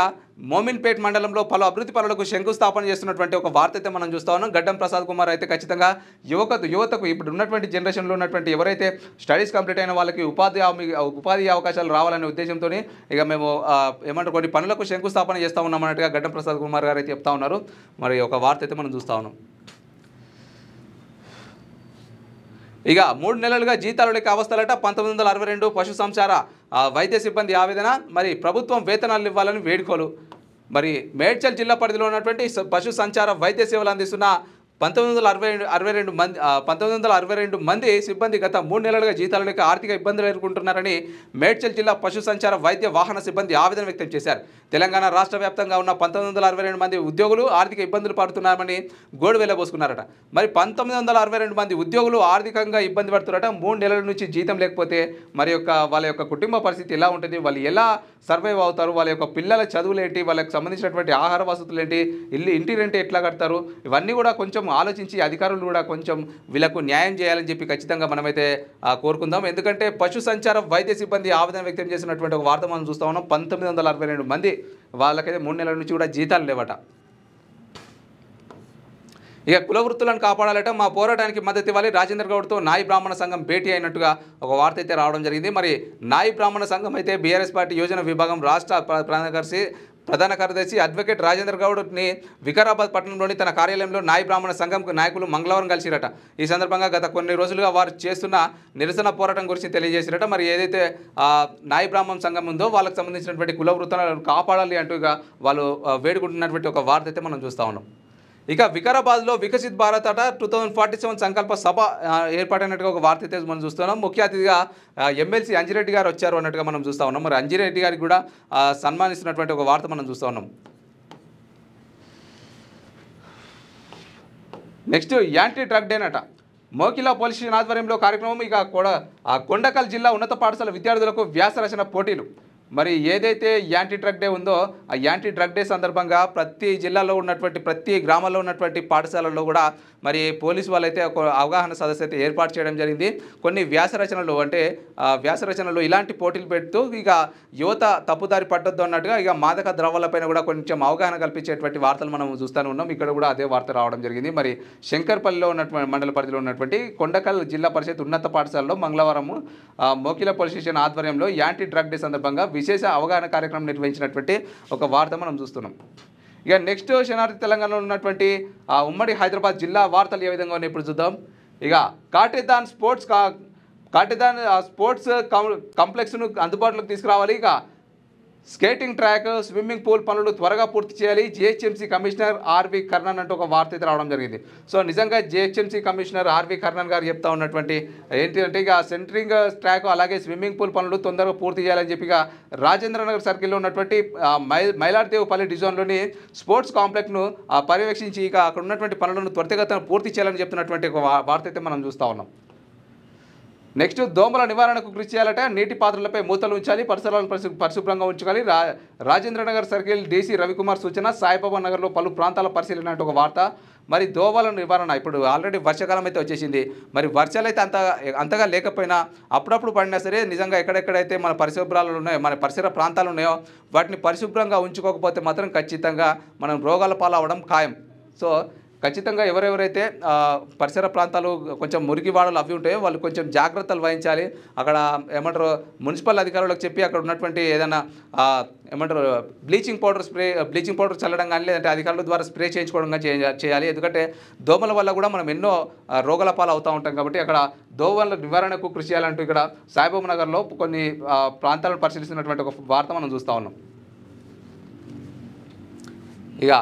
మోమిన్పేట్ మండలంలో పలు అభివృద్ధి పనులకు శంకుస్థాపన చేస్తున్నటువంటి ఒక వార్త అయితే మనం చూస్తా ఉన్నాం. గడ్డం ప్రసాద్ కుమార్ అయితే ఖచ్చితంగా యువతకు ఇప్పుడు ఉన్నటువంటి జనరేషన్లో ఉన్నటువంటి ఎవరైతే స్టడీస్ కంప్లీట్ అయిన వాళ్ళకి ఉపాధి అవకాశాలు రావాలనే ఉద్దేశంతో ఇక మేము ఏమంటారు కొన్ని పనులకు శంకుస్థాపన చేస్తూ ఉన్నాం అన్నట్టుగా గడ్డం ప్రసాద్ కుమార్ గారు అయితే చెప్తా ఉన్నారు. మరి ఒక వార్త అయితే మనం చూస్తూ ఉన్నాం. ఇక 3 నెలలుగా జీతాలు లేక అవస్థలట. 1962 పశు సంచార వైద్య సిబ్బంది ఆవేదన. మరి ప్రభుత్వం వేతనాలు ఇవ్వాలని వేడుకోలు. మరి మేడ్చల్ జిల్లా పరిధిలో ఉన్నటువంటి పశు సంచార వైద్య సేవలు అందిస్తున్న 1962 మంది సిబ్బంది గత 3 నెలలుగా జీతాలు లేక ఆర్థిక ఇబ్బందులు ఎదుర్కొంటున్నారని మేడ్చల్ జిల్లా పశు సంచార వైద్య వాహన సిబ్బంది ఆవేదన వ్యక్తం చేశారు. తెలంగాణ రాష్ట్ర వ్యాప్తంగా ఉన్న 1962 మంది ఉద్యోగులు ఆర్థిక ఇబ్బందులు పడుతున్నారని గోడు వెళ్ళబోసుకున్నారట. మరి 1962 మంది ఉద్యోగులు ఆర్థికంగా ఇబ్బంది పడుతున్నారట. 3 నెలల నుంచి జీతం లేకపోతే మరి వాళ్ళ యొక్క కుటుంబ పరిస్థితి ఎలా ఉంటుంది, వాళ్ళు ఎలా సర్వైవ్ అవుతారు, వాళ్ళ యొక్క పిల్లల చదువులు ఏంటి, వాళ్ళకి సంబంధించినటువంటి ఆహార వసతులు ఏంటి, ఇంటి రెంట్ ఎట్లా కడతారు, ఇవన్నీ కూడా కొంచెం ఆలోచించి అధికారులు కూడా కొంచెం వీళ్ళకు న్యాయం చేయాలని చెప్పి ఖచ్చితంగా మనమైతే కోరుకుందాం. ఎందుకంటే పశు సంచార వైద్య సిబ్బంది ఆవేదన వ్యక్తం చేసినటువంటి ఒక వార్త మనం చూస్తా ఉన్నాం. 1962 మంది వాళ్ళకైతే 3 నెలల నుంచి కూడా జీతాలు లేవట. ఇక కుల వృత్తులను కాపాడాలట. మా పోరాటానికి మద్దతు ఇవ్వాలి. రాజేంద్ర గౌడ్తో నాయి బ్రాహ్మణ సంఘం భేటీ అయినట్టుగా ఒక వార్త అయితే రావడం జరిగింది. మరి నాయి బ్రాహ్మణ సంఘం అయితే బీఆర్ఎస్ పార్టీ యోజన విభాగం రాష్ట్ర ప్రధాన కార్యదర్శి అడ్వకేట్ రాజేంద్ర గౌడ్ని వికారాబాద్ పట్టణంలోని తన కార్యాలయంలో నాయి బ్రాహ్మణ సంఘం నాయకులు మంగళవారం కలిసిరట. ఈ సందర్భంగా గత కొన్ని రోజులుగా వారు చేస్తున్న నిరసన పోరాటం గురించి తెలియజేసిరట. మరి ఏదైతే నాయి బ్రాహ్మణ సంఘం ఉందో వాళ్ళకి సంబంధించినటువంటి కుల వృత్తులను కాపాడాలి అంటూ వాళ్ళు వేడుకుంటున్నటువంటి ఒక వార్త అయితే మనం చూస్తూ ఉన్నాం. ఇక వికారాబాద్లో వికసిత్ భారత్ అట 2047 సంకల్ప సభ ఏర్పాటైనట్టుగా ఒక వార్త అయితే మనం చూస్తున్నాం. ముఖ్య అతిథిగా ఎమ్మెల్సీ అంజిరెడ్డి గారు వచ్చారు అన్నట్టుగా మనం చూస్తూ ఉన్నాం. మరి అంజిరెడ్డి గారికి కూడా సన్మానిస్తున్నటువంటి ఒక వార్త మనం చూస్తూ ఉన్నాం. నెక్స్ట్ యాంటీ డ్రగ్ డేనట. మోకిలా పోలీస్ స్టేషన్ ఆధ్వర్యంలో కార్యక్రమం. ఇక కొండకల్ జిల్లా ఉన్నత పాఠశాల విద్యార్థులకు వ్యాస రచన పోటీలు. మరి ఏదైతే యాంటీ డ్రగ్ డే ఉందో ఆ యాంటీ డ్రగ్ డే సందర్భంగా ప్రతి జిల్లాలో ఉన్నటువంటి ప్రతి గ్రామాల్లో ఉన్నటువంటి పాఠశాలల్లో కూడా మరి పోలీసు వాళ్ళైతే ఒక అవగాహన సదస్సు అయితే ఏర్పాటు చేయడం జరిగింది. కొన్ని వ్యాస రచనలు ఇలాంటి పోటీలు పెడుతూ ఇక యువత తప్పుదారి పట్టొద్దు అన్నట్టుగా ఇక మాదక ద్రవ్యాలపైన కూడా కొంచెం అవగాహన కల్పించేటువంటి వార్తలు మనం చూస్తూనే ఉన్నాం. ఇక్కడ కూడా అదే వార్త రావడం జరిగింది. మరి శంకర్పల్లిలో ఉన్నటువంటి మండల పరిధిలో ఉన్నటువంటి కొండకల్ జిల్లా పరిషత్ ఉన్నత పాఠశాలలో మంగళవారం మోకిలా పోలీస్ స్టేషన్ ఆధ్వర్యంలో యాంటీ డ్రగ్ డే సందర్భంగా విశేష అవగాహన కార్యక్రమం నిర్వహించినటువంటి ఒక వార్త మనం చూస్తున్నాం. ఇక నెక్స్ట్ శనార్థి తెలంగాణలో ఉన్నటువంటి ఉమ్మడి హైదరాబాద్ జిల్లా వార్తలు ఏ విధంగా ఉన్నాయి ఇప్పుడు చూద్దాం. ఇక కాటేదాన్ స్పోర్ట్స్ కాంప్లెక్స్ను అందుబాటులోకి తీసుకురావాలి. ఇక స్కేటింగ్ ట్రాక్, స్విమ్మింగ్ పూల్ పనులు త్వరగా పూర్తి చేయాలి జీహెచ్ఎంసీ కమిషనర్ ఆర్వి కర్ణన్ అంటూ ఒక వార్త అయితే రావడం జరిగింది. సో నిజంగా జీహెచ్ఎంసీ కమిషనర్ ఆర్వి కర్ణన్ గారు చెప్తా ఉన్నటువంటి ఏంటి అంటే ఇక సెంటరింగ్ ట్రాక్ అలాగే స్విమ్మింగ్ పూల్ పనులు తొందరగా పూర్తి చేయాలని చెప్పి ఇక రాజేంద్రనగర్ సర్కిల్లో ఉన్నటువంటి మైలార్దేవుపల్లి డివిజన్లోని స్పోర్ట్స్ కాంప్లెక్స్ను పర్యవేక్షించి ఇక అక్కడ ఉన్నటువంటి పనులను త్వరితగతిన పూర్తి చేయాలని చెప్తున్నటువంటి ఒక వార్త అయితే మనం చూస్తూ ఉన్నాం. నెక్స్ట్, దోమల నివారణకు కృషి చేయాలట. నీటి పాత్రలపై మూతలు ఉంచాలి, పరిసరాలను పరిశుభ్రంగా ఉంచుకోవాలి. రాజేంద్రనగర్ సర్కిల్ డీసీ రవికుమార్ సూచన. సాయిబాబా నగర్లో పలు ప్రాంతాల పరిశీలన అంటూ ఒక వార్త. మరి దోమల నివారణ ఇప్పుడు ఆల్రెడీ వర్షాకాలం అయితే వచ్చేసింది. మరి వర్షాలు అయితే అంతగా లేకపోయినా అప్పుడప్పుడు పడినా సరే నిజంగా ఎక్కడెక్కడైతే మన పరిశుభ్రాలు ఉన్నాయో, మన పరిసర ప్రాంతాలు ఉన్నాయో వాటిని పరిశుభ్రంగా ఉంచుకోకపోతే మాత్రం ఖచ్చితంగా మనం రోగాల పాలవడం ఖాయం. సో ఖచ్చితంగా ఎవరెవరైతే పరిసర ప్రాంతాలు కొంచెం మురికి వాడలు అవి ఉంటాయో వాళ్ళు కొంచెం జాగ్రత్తలు వహించాలి. అక్కడ ఏమంటారు మున్సిపల్ అధికారులకు చెప్పి అక్కడ ఉన్నటువంటి ఏదైనా ఏమంటారు బ్లీచింగ్ పౌడర్ చల్లడం కానీ లేదంటే అధికారుల ద్వారా స్ప్రే చేయించుకోవడం కానీ చేయాలి. ఎందుకంటే దోమల వల్ల కూడా మనం ఎన్నో రోగాల పాలు అవుతూ ఉంటాం కాబట్టి అక్కడ దోమల నివారణకు కృషి చేయాలంటూ ఇక్కడ సాయిబాబా నగర్లో కొన్ని ప్రాంతాలను పరిశీలిస్తున్నటువంటి ఒక వార్త మనం చూస్తూ ఉన్నాం. ఇక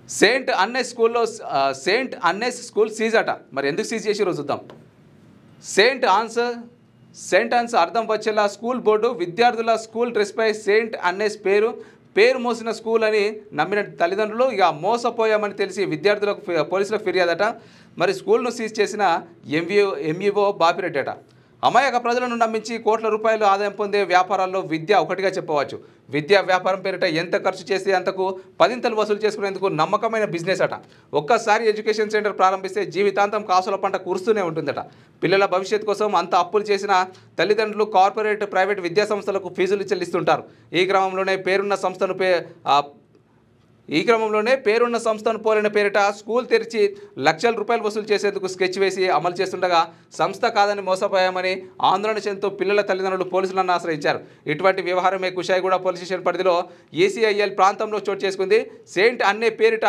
సెయింట్ అన్నెస్ స్కూల్ సీజ్ అట. మరి ఎందుకు సీజ్ చేసి చూద్దాం. సెయింట్ ఆన్స్ అర్థం వచ్చేలా స్కూల్ బోర్డు విద్యార్థుల స్కూల్ డ్రెస్పై సెయింట్ అన్నెస్ పేరు మోసిన స్కూల్ అని నమ్మిన తల్లిదండ్రులు ఇక మోసపోయామని తెలిసి విద్యార్థులకు పోలీసులకు ఫిర్యాదట. మరి స్కూల్ను సీజ్ చేసిన ఎంఈఓ బాపిరెడ్డి అట. అమాయక ప్రజలను నమ్మించి కోట్ల రూపాయలు ఆదాయం పొందే వ్యాపారాల్లో విద్య ఒకటిగా చెప్పవచ్చు. విద్యా వ్యాపారం పేరిట ఎంత ఖర్చు చేస్తే అంతకు పదింతలు వసూలు చేసుకునేందుకు నమ్మకమైన బిజినెస్ అట. ఒక్కసారి ఎడ్యుకేషన్ సెంటర్ ప్రారంభిస్తే జీవితాంతం కాసుల పంట కురుస్తూనే ఉంటుందట. పిల్లల భవిష్యత్తు కోసం అంత అప్పులు చేసిన తల్లిదండ్రులు కార్పొరేట్ ప్రైవేట్ విద్యా సంస్థలకు ఫీజులు చెల్లిస్తుంటారు. ఈ క్రమంలోనే పేరున్న సంస్థను పోలిన పేరిట స్కూల్ తెరిచి లక్షల రూపాయలు వసూలు చేసేందుకు స్కెచ్ వేసి అమలు చేస్తుండగా సంస్థ కాదని మోసపోయామని ఆందోళన చెందుతూ పిల్లల తల్లిదండ్రులు పోలీసులను ఆశ్రయించారు. ఇటువంటి వ్యవహారమే కుషాయిగూడ పోలీస్ స్టేషన్ పరిధిలో ఏసీఐఎల్ ప్రాంతంలో చోటు చేసుకుంది. సెయింట్ అనే పేరిట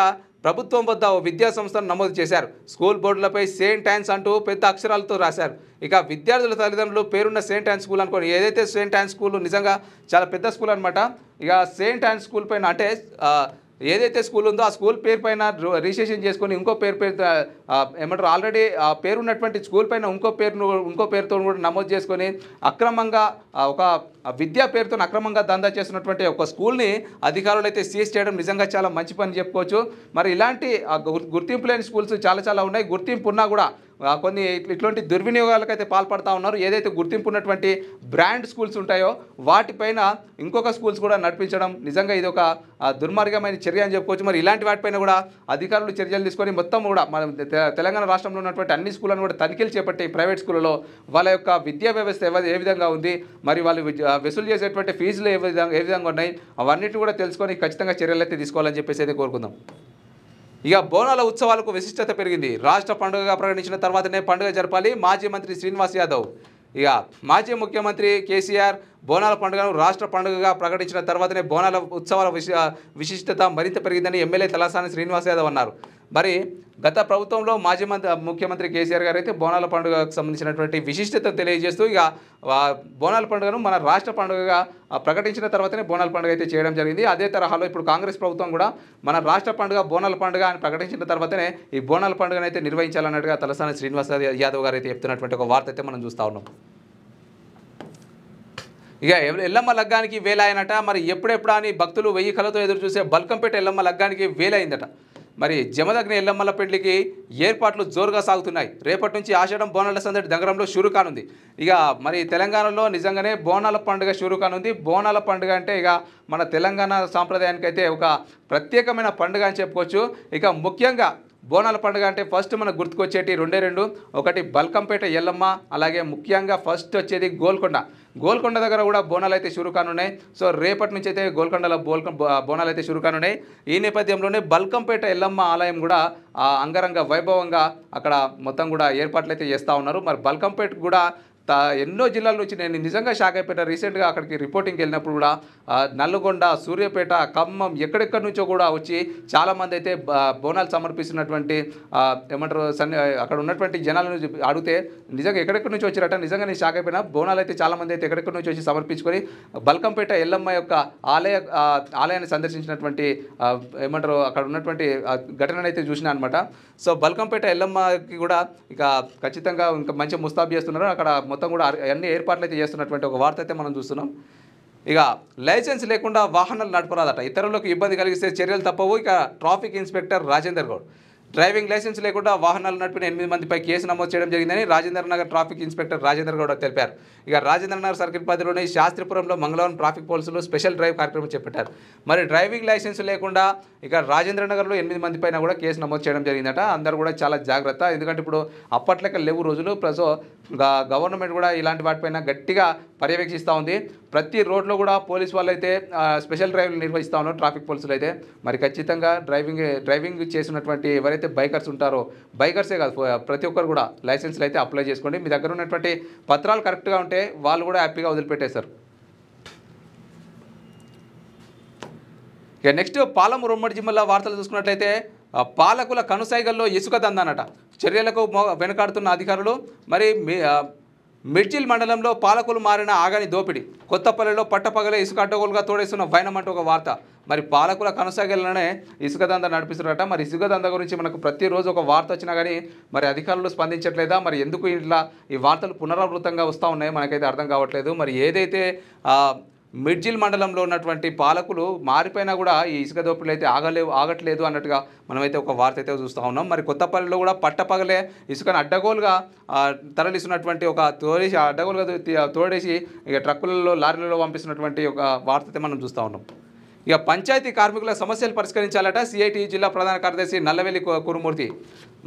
ప్రభుత్వం వద్ద ఓ విద్యా సంస్థను నమోదు చేశారు. స్కూల్ బోర్డులపై సెయింట్ యాన్స్ అంటూ పెద్ద అక్షరాలతో రాశారు. ఇక విద్యార్థుల తల్లిదండ్రులు పేరున్న సెయింట్ యాన్స్ స్కూల్ అనుకోని ఏదైతే సెయింట్ యాన్స్ స్కూల్ నిజంగా చాలా పెద్ద స్కూల్ అనమాట. ఇక సెయింట్ యాన్స్ స్కూల్ పైన అంటే ఏదైతే స్కూల్ ఉందో ఆ స్కూల్ పేరు పైన రిజిస్ట్రేషన్ చేసుకొని ఇంకో పేరు ఏమంటారు ఆల్రెడీ పేరున్నటువంటి స్కూల్ పైన ఇంకో పేరుతో కూడా నమోదు చేసుకొని అక్రమంగా ఒక విద్యా పేరుతో అక్రమంగా దందా చేస్తున్నటువంటి ఒక స్కూల్ని అధికారులు అయితే సీజ్ చేయడం నిజంగా చాలా మంచి పని చెప్పుకోవచ్చు. మరి ఇలాంటి గుర్తింపు లేని స్కూల్స్ చాలా ఉన్నాయి. గుర్తింపు ఉన్నా కూడా కొన్ని ఇట్లాంటి దుర్వినియోగాలకైతే పాల్పడుతూ ఉన్నారు. ఏదైతే గుర్తింపు ఉన్నటువంటి బ్రాండ్ స్కూల్స్ ఉంటాయో వాటిపైన ఇంకొక స్కూల్స్ కూడా నడిపించడం నిజంగా ఇది ఒక దుర్మార్గమైన చర్య అని చెప్పుకోవచ్చు. మరి ఇలాంటి వాటిపైన కూడా అధికారులు చర్యలు తీసుకొని మొత్తం కూడా మన తెలంగాణ రాష్ట్రంలో ఉన్నటువంటి అన్ని స్కూళ్ళను కూడా తనిఖీలు చేపట్టి ప్రైవేట్ స్కూళ్ళలో వాళ్ళ యొక్క విద్యా వ్యవస్థ ఏ విధంగా ఉంది, మరి వాళ్ళు వసూలు చేసేటువంటి ఫీజులు ఏ విధంగా ఉన్నాయి అవన్నిటిని కూడా తెలుసుకొని ఖచ్చితంగా చర్యలు అయితే తీసుకోవాలని చెప్పేసి అయితే కోరుకుందాం. ఇక బోనాల ఉత్సవాలకు విశిష్టత పెరిగింది. రాష్ట్ర పండుగగా ప్రకటించిన తర్వాతనే పండుగ జరపాలి. మాజీ మంత్రి శ్రీనివాస్ యాదవ్. ఇక మాజీ ముఖ్యమంత్రి కేసీఆర్ బోనాల పండుగను రాష్ట్ర పండుగగా ప్రకటించిన తర్వాతనే బోనాల ఉత్సవాల విశిష్టత మరింత పెరిగిందని ఎమ్మెల్యే తలసాని శ్రీనివాస్ యాదవ్ అన్నారు. మరి గత ప్రభుత్వంలో మాజీ ముఖ్యమంత్రి కేసీఆర్ గారు అయితే బోనాల పండుగకు సంబంధించినటువంటి విశిష్టతను తెలియజేస్తూ ఇక బోనాల పండుగను మన రాష్ట్ర పండుగగా ప్రకటించిన తర్వాతనే బోనాల పండుగ అయితే చేయడం జరిగింది. అదే తరహాలో ఇప్పుడు కాంగ్రెస్ ప్రభుత్వం కూడా మన రాష్ట్ర పండుగ బోనాల పండుగ అని ప్రకటించిన తర్వాతనే ఈ బోనాల పండుగను అయితే నిర్వహించాలన్నట్టుగా తలసాని శ్రీనివాస్ యాదవ్ గారు అయితే చెప్తున్నటువంటి ఒక వార్త అయితే మనం చూస్తూ ఉన్నాం. ఇక ఎల్లమ్మ లగ్గానికి వేలాయనట. మరి ఎప్పుడెప్పుడా అని భక్తులు 1000 కళ్ళతో ఎదురు చూసే బల్కంపేట ఎల్లమ్మ లగ్గానికి వేలైందట. మరి జమదగ్ని ఎల్లమ్మల పెళ్లికి ఏర్పాట్లు జోరుగా సాగుతున్నాయి. రేపటి నుంచి ఆషాఢం బోనాల సందడి నగరంలో షురు కానుంది. ఇక మరి తెలంగాణలో నిజంగానే బోనాల పండుగ షురు కానుంది. బోనాల పండుగ అంటే ఇక మన తెలంగాణ సాంప్రదాయానికి అయితే ఒక ప్రత్యేకమైన పండుగ అని చెప్పుకోవచ్చు. ఇక ముఖ్యంగా బోనాల పండుగ అంటే ఫస్ట్ మనకు గుర్తుకొచ్చేటి రెండు. ఒకటి బల్కంపేట ఎల్లమ్మ, అలాగే ముఖ్యంగా ఫస్ట్ వచ్చేది గోల్కొండ దగ్గర కూడా బోనాలు అయితే షురు కానున్నాయి. సో రేపటి నుంచి అయితే గోల్కొండలో బోనాలు అయితే షురు కానున్నాయి. ఈ నేపథ్యంలోనే బల్కంపేట ఎల్లమ్మ ఆలయం కూడా అంగరంగ వైభవంగా అక్కడ మొత్తం కూడా ఏర్పాట్లు అయితే చేస్తూ ఉన్నారు. మరి బల్కంపేట కూడా ఎన్నో జిల్లాల నుంచి నేను నిజంగా షాక్ అయిపోయినా. రీసెంట్గా అక్కడికి రిపోర్టింగ్కి వెళ్ళినప్పుడు కూడా నల్గొండ, సూర్యాపేట, ఖమ్మం ఎక్కడెక్కడి నుంచో కూడా వచ్చి చాలామంది అయితే బోనాలు సమర్పిస్తున్నటువంటి ఏమంటారు అక్కడ ఉన్నటువంటి జనాలను అడిగితే నిజంగా ఎక్కడెక్కడి నుంచి వచ్చారట. నిజంగా నేను షాక్ అయిపోయినా. బోనాలు అయితే చాలామంది అయితే ఎక్కడెక్కడి నుంచి వచ్చి సమర్పించుకొని బల్కంపేట ఎల్లమ్మ యొక్క ఆలయాన్ని సందర్శించినటువంటి ఏమంటారు అక్కడ ఉన్నటువంటి ఘటనను అయితే చూసినా అనమాట. సో బల్కంపేట ఎల్లమ్మకి కూడా ఇక ఖచ్చితంగా ఇంకా మంచి ముస్తాబు చేస్తున్నారు. అక్కడ మొత్తం కూడా అన్ని ఏర్పాట్లు అయితే చేస్తున్నటువంటి ఒక వార్త అయితే మనం చూస్తున్నాం. ఇక లైసెన్స్ లేకుండా వాహనాలు నడపరాదట. ఇతరులకు ఇబ్బంది కలిగిస్తే చర్యలు తప్పవు. ఇక traffic inspector Rajender Goud driving licence లేకుండా వాహనాలు నడిపిన 8 మందిపై కేసు నమోదు చేయడం జరిగిందని రాజేంద్ర నగర్ ట్రాఫిక్ ఇన్స్పెక్టర్ రాజేంద్ర గౌడ్ తెలిపారు. ఇక రాజేంద్ర నగర్ సర్కిల్ పరిధిలోని శాస్త్రిపురంలో మంగళవారం ట్రాఫిక్ పోలీసులు స్పెషల్ డ్రైవ్ కార్యక్రమం చేపట్టారు. మరి డ్రైవింగ్ లైసెన్స్ లేకుండా ఇక రాజేంద్ర నగర్లో 8 మంది పైన కూడా కేసు నమోదు చేయడం జరిగిందట. అందరూ కూడా చాలా జాగ్రత్త. ఎందుకంటే ఇప్పుడు అప్పట్లక లేవు రోజులు. ప్లస్ గవర్నమెంట్ కూడా ఇలాంటి వాటిపైన గట్టిగా పర్యవేక్షిస్తూ ఉంది. ప్రతి రోడ్లో కూడా పోలీసు వాళ్ళు అయితే స్పెషల్ డ్రైవ్లు నిర్వహిస్తూ ఉన్నారు. ట్రాఫిక్ పోలీసులు అయితే మరి ఖచ్చితంగా డ్రైవింగ్ చేసినటువంటి ఎవరైతే బైకర్స్ ఉంటారో, బైకర్సే కాదు ప్రతి ఒక్కరు కూడా లైసెన్స్లు అయితే అప్లై చేసుకోండి. మీ దగ్గర ఉన్నటువంటి పత్రాలు కరెక్ట్గా ఉంటే వాళ్ళు కూడా హ్యాపీగా వదిలిపెట్టేశారు. ఇక నెక్స్ట్ పాలమూరు ఉమ్మడి జిల్లా వార్తలు చూసుకున్నట్లయితే పాలకుల కనుసైగల్లో ఇసుక దందానట. చర్యలకు వెనుకాడుతున్న అధికారులు. మరి మిడ్జిల్ మండలంలో పాలకులు మారిన ఆగని దోపిడీ. కొత్తపల్లిలో పట్టపగలే ఇసుక అడ్డగోలుగా తోడేస్తున్న వైనం అంటూ ఒక వార్త. మరి పాలకుల కనసాగలనే ఇసుక దందా నడిపిస్తున్నారట. మరి ఇసుక దందా గురించి మనకు ప్రతిరోజు ఒక వార్త వచ్చినా కానీ మరి అధికారులు స్పందించట్లేదా? మరి ఎందుకు ఇట్లా ఈ వార్తలు పునరావృతంగా వస్తూ ఉన్నాయి మనకైతే అర్థం కావట్లేదు. మరి ఏదైతే మిడ్జిల్ మండలంలో ఉన్నటువంటి పాలకులు మారిపోయినా కూడా ఈ ఇసుక దోపిడీలు అయితే ఆగట్లేదు అన్నట్టుగా మనమైతే ఒక వార్త అయితే చూస్తూ ఉన్నాం. మరి కొత్తపల్లిలో కూడా పట్టపగలే ఇసుకను అడ్డగోలుగా తరలిస్తున్నటువంటి ఒక అడ్డగోలుగా తోడేసి ఇక ట్రక్కులలో లారీలలో పంపిస్తున్నటువంటి ఒక వార్త అయితే మనం చూస్తూ ఉన్నాం. ఇక పంచాయతీ కార్మికుల సమస్యలు పరిష్కరించాలట సిఐటి జిల్లా ప్రధాన కార్యదర్శి నల్లవెల్లి కురుమూర్తి.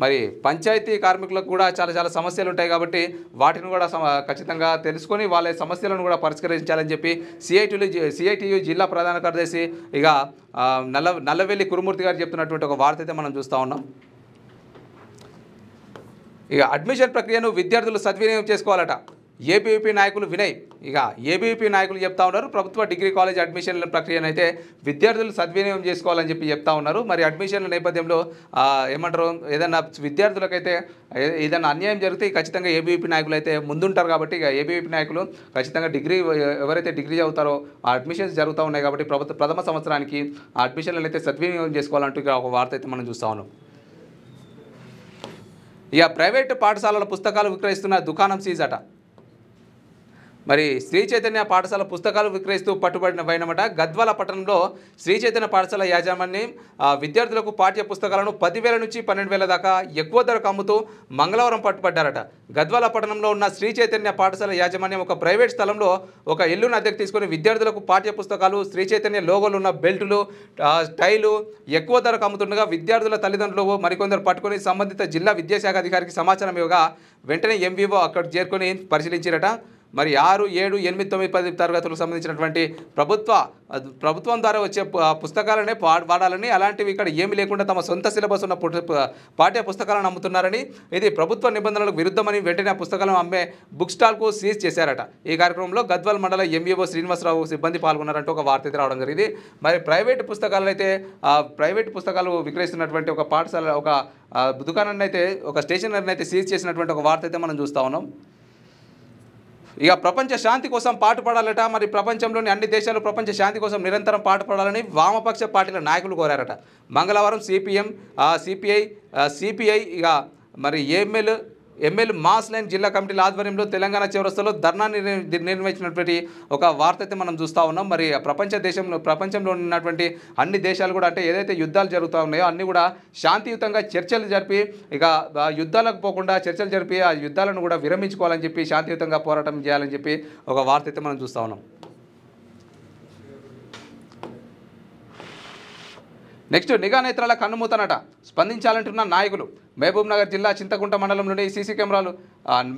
మరి పంచాయతీ కార్మికులకు కూడా చాలా సమస్యలు ఉంటాయి కాబట్టి వాటిని కూడా ఖచ్చితంగా తెలుసుకొని వాళ్ళ సమస్యలను కూడా పరిష్కరించాలని చెప్పి సిఐటియు జిల్లా ప్రధాన కార్యదర్శి ఇక నల్లవెల్లి కురుమూర్తి గారు చెప్తున్నటువంటి ఒక వార్త అయితే మనం చూస్తూ ఉన్నాం. ఇక అడ్మిషన్ ప్రక్రియను విద్యార్థులు సద్వినియోగం చేసుకోవాలట. ఏబీవీపీ నాయకులు వినయ్ ఇక ఏబీవీపీ నాయకులు చెప్తా ఉన్నారు. ప్రభుత్వ డిగ్రీ కాలేజ్ అడ్మిషన్ల ప్రక్రియను అయితే విద్యార్థులు సద్వినియోగం చేసుకోవాలని చెప్పి చెప్తా ఉన్నారు. మరి అడ్మిషన్ల నేపథ్యంలో ఏమంటారు ఏదైనా విద్యార్థులకైతే ఏదైనా అన్యాయం జరిగితే ఖచ్చితంగా ఏబీవీపీ నాయకులు అయితే ముందుంటారు కాబట్టి ఇక ఏబీవీపీ నాయకులు ఖచ్చితంగా ఎవరైతే డిగ్రీ చదువుతారో ఆ అడ్మిషన్స్ జరుగుతూ ఉన్నాయి కాబట్టి ప్రథమ సంవత్సరానికి ఆ అడ్మిషన్లను అయితే సద్వినియోగం చేసుకోవాలంటూ ఇక ఒక వార్త అయితే మనం చూస్తూ ఉన్నాం. ఇక ప్రైవేటు పాఠశాలల పుస్తకాలు విక్రయిస్తున్న దుకాణం సీజ్ అట. మరి శ్రీ చైతన్య పాఠశాల పుస్తకాలు విక్రయిస్తూ పట్టుబడిన వైనమట. గద్వాల పట్టణంలో శ్రీ చైతన్య పాఠశాల యాజమాన్యం విద్యార్థులకు పాఠ్య పుస్తకాలను 10,000 నుంచి 12,000 దాకా ఎక్కువ ధరకు అమ్ముతూ మంగళవారం పట్టుబడ్డారట. గద్వాల పట్టణంలో ఉన్న శ్రీ చైతన్య పాఠశాల యాజమాన్యం ఒక ప్రైవేట్ స్థలంలో ఒక ఇల్లును అద్దెకు తీసుకుని విద్యార్థులకు పాఠ్య పుస్తకాలు, శ్రీ చైతన్య లోగోలు ఉన్న బెల్టులు, టైలు ఎక్కువ ధరకు అమ్ముతుండగా విద్యార్థుల తల్లిదండ్రులు మరికొందరు పట్టుకుని సంబంధిత జిల్లా విద్యాశాఖ అధికారికి సమాచారం ఇవ్వగా వెంటనే ఎంవీఓ అక్కడ చేరుకొని పరిశీలించారట. మరి 6, 7, 8, 9, 10 తరగతులకు సంబంధించినటువంటి ప్రభుత్వం ద్వారా వచ్చే పుస్తకాలనే వాడాలని, అలాంటివి ఇక్కడ ఏమీ లేకుండా తమ సొంత సిలబస్ ఉన్న పాఠ్య పుస్తకాలను అమ్ముతున్నారని, ఇది ప్రభుత్వ నిబంధనలకు విరుద్ధమని వెంటనే ఆ పుస్తకాలను అమ్మే బుక్ స్టాల్కు సీజ్ చేశారట. ఈ కార్యక్రమంలో గద్వాల్ మండల ఎంఈఓ శ్రీనివాసరావు సిబ్బంది పాల్గొన్నారంటూ ఒక వార్త అయితే రావడం జరిగింది. మరి ప్రైవేటు పుస్తకాలు విక్రయిస్తున్నటువంటి ఒక పాఠశాల ఒక దుకాణాన్ని అయితే ఒక స్టేషనరీని అయితే సీజ్ చేసినటువంటి ఒక వార్త అయితే మనం చూస్తూ ఉన్నాం. ఇక ప్రపంచ శాంతి కోసం పాటుపడాలట. మరి ప్రపంచంలోని అన్ని దేశాలు ప్రపంచ శాంతి కోసం నిరంతరం పాటుపడాలని వామపక్ష పార్టీల నాయకులు కోరారట. మంగళవారం సిపిఐ ఇక మరి ఎంఎల్ మాస్ లైన్ జిల్లా కమిటీల ఆధ్వర్యంలో తెలంగాణ చౌరస్తాలో ధర్నా నిర్వహించినటువంటి ఒక వార్త అయితే మనం చూస్తూ ఉన్నాం. మరి ప్రపంచంలో ఉన్నటువంటి అన్ని దేశాలు కూడా అంటే ఏదైతే యుద్ధాలు జరుగుతూ ఉన్నాయో అన్నీ కూడా శాంతియుతంగా చర్చలు జరిపి ఇక యుద్ధాలకు పోకుండా చర్చలు జరిపి ఆ యుద్ధాలను కూడా విరమించుకోవాలని చెప్పి శాంతియుతంగా పోరాటం చేయాలని చెప్పి ఒక వార్త అయితే మనం చూస్తూ ఉన్నాం. నెక్స్ట్ నిఘా నేత్రాల కన్నుమూతనట. స్పందించాలంటున్న నాయకులు. మహబూబ్నగర్ జిల్లా చింతకుంట మండలంలోని సీసీ కెమెరాలు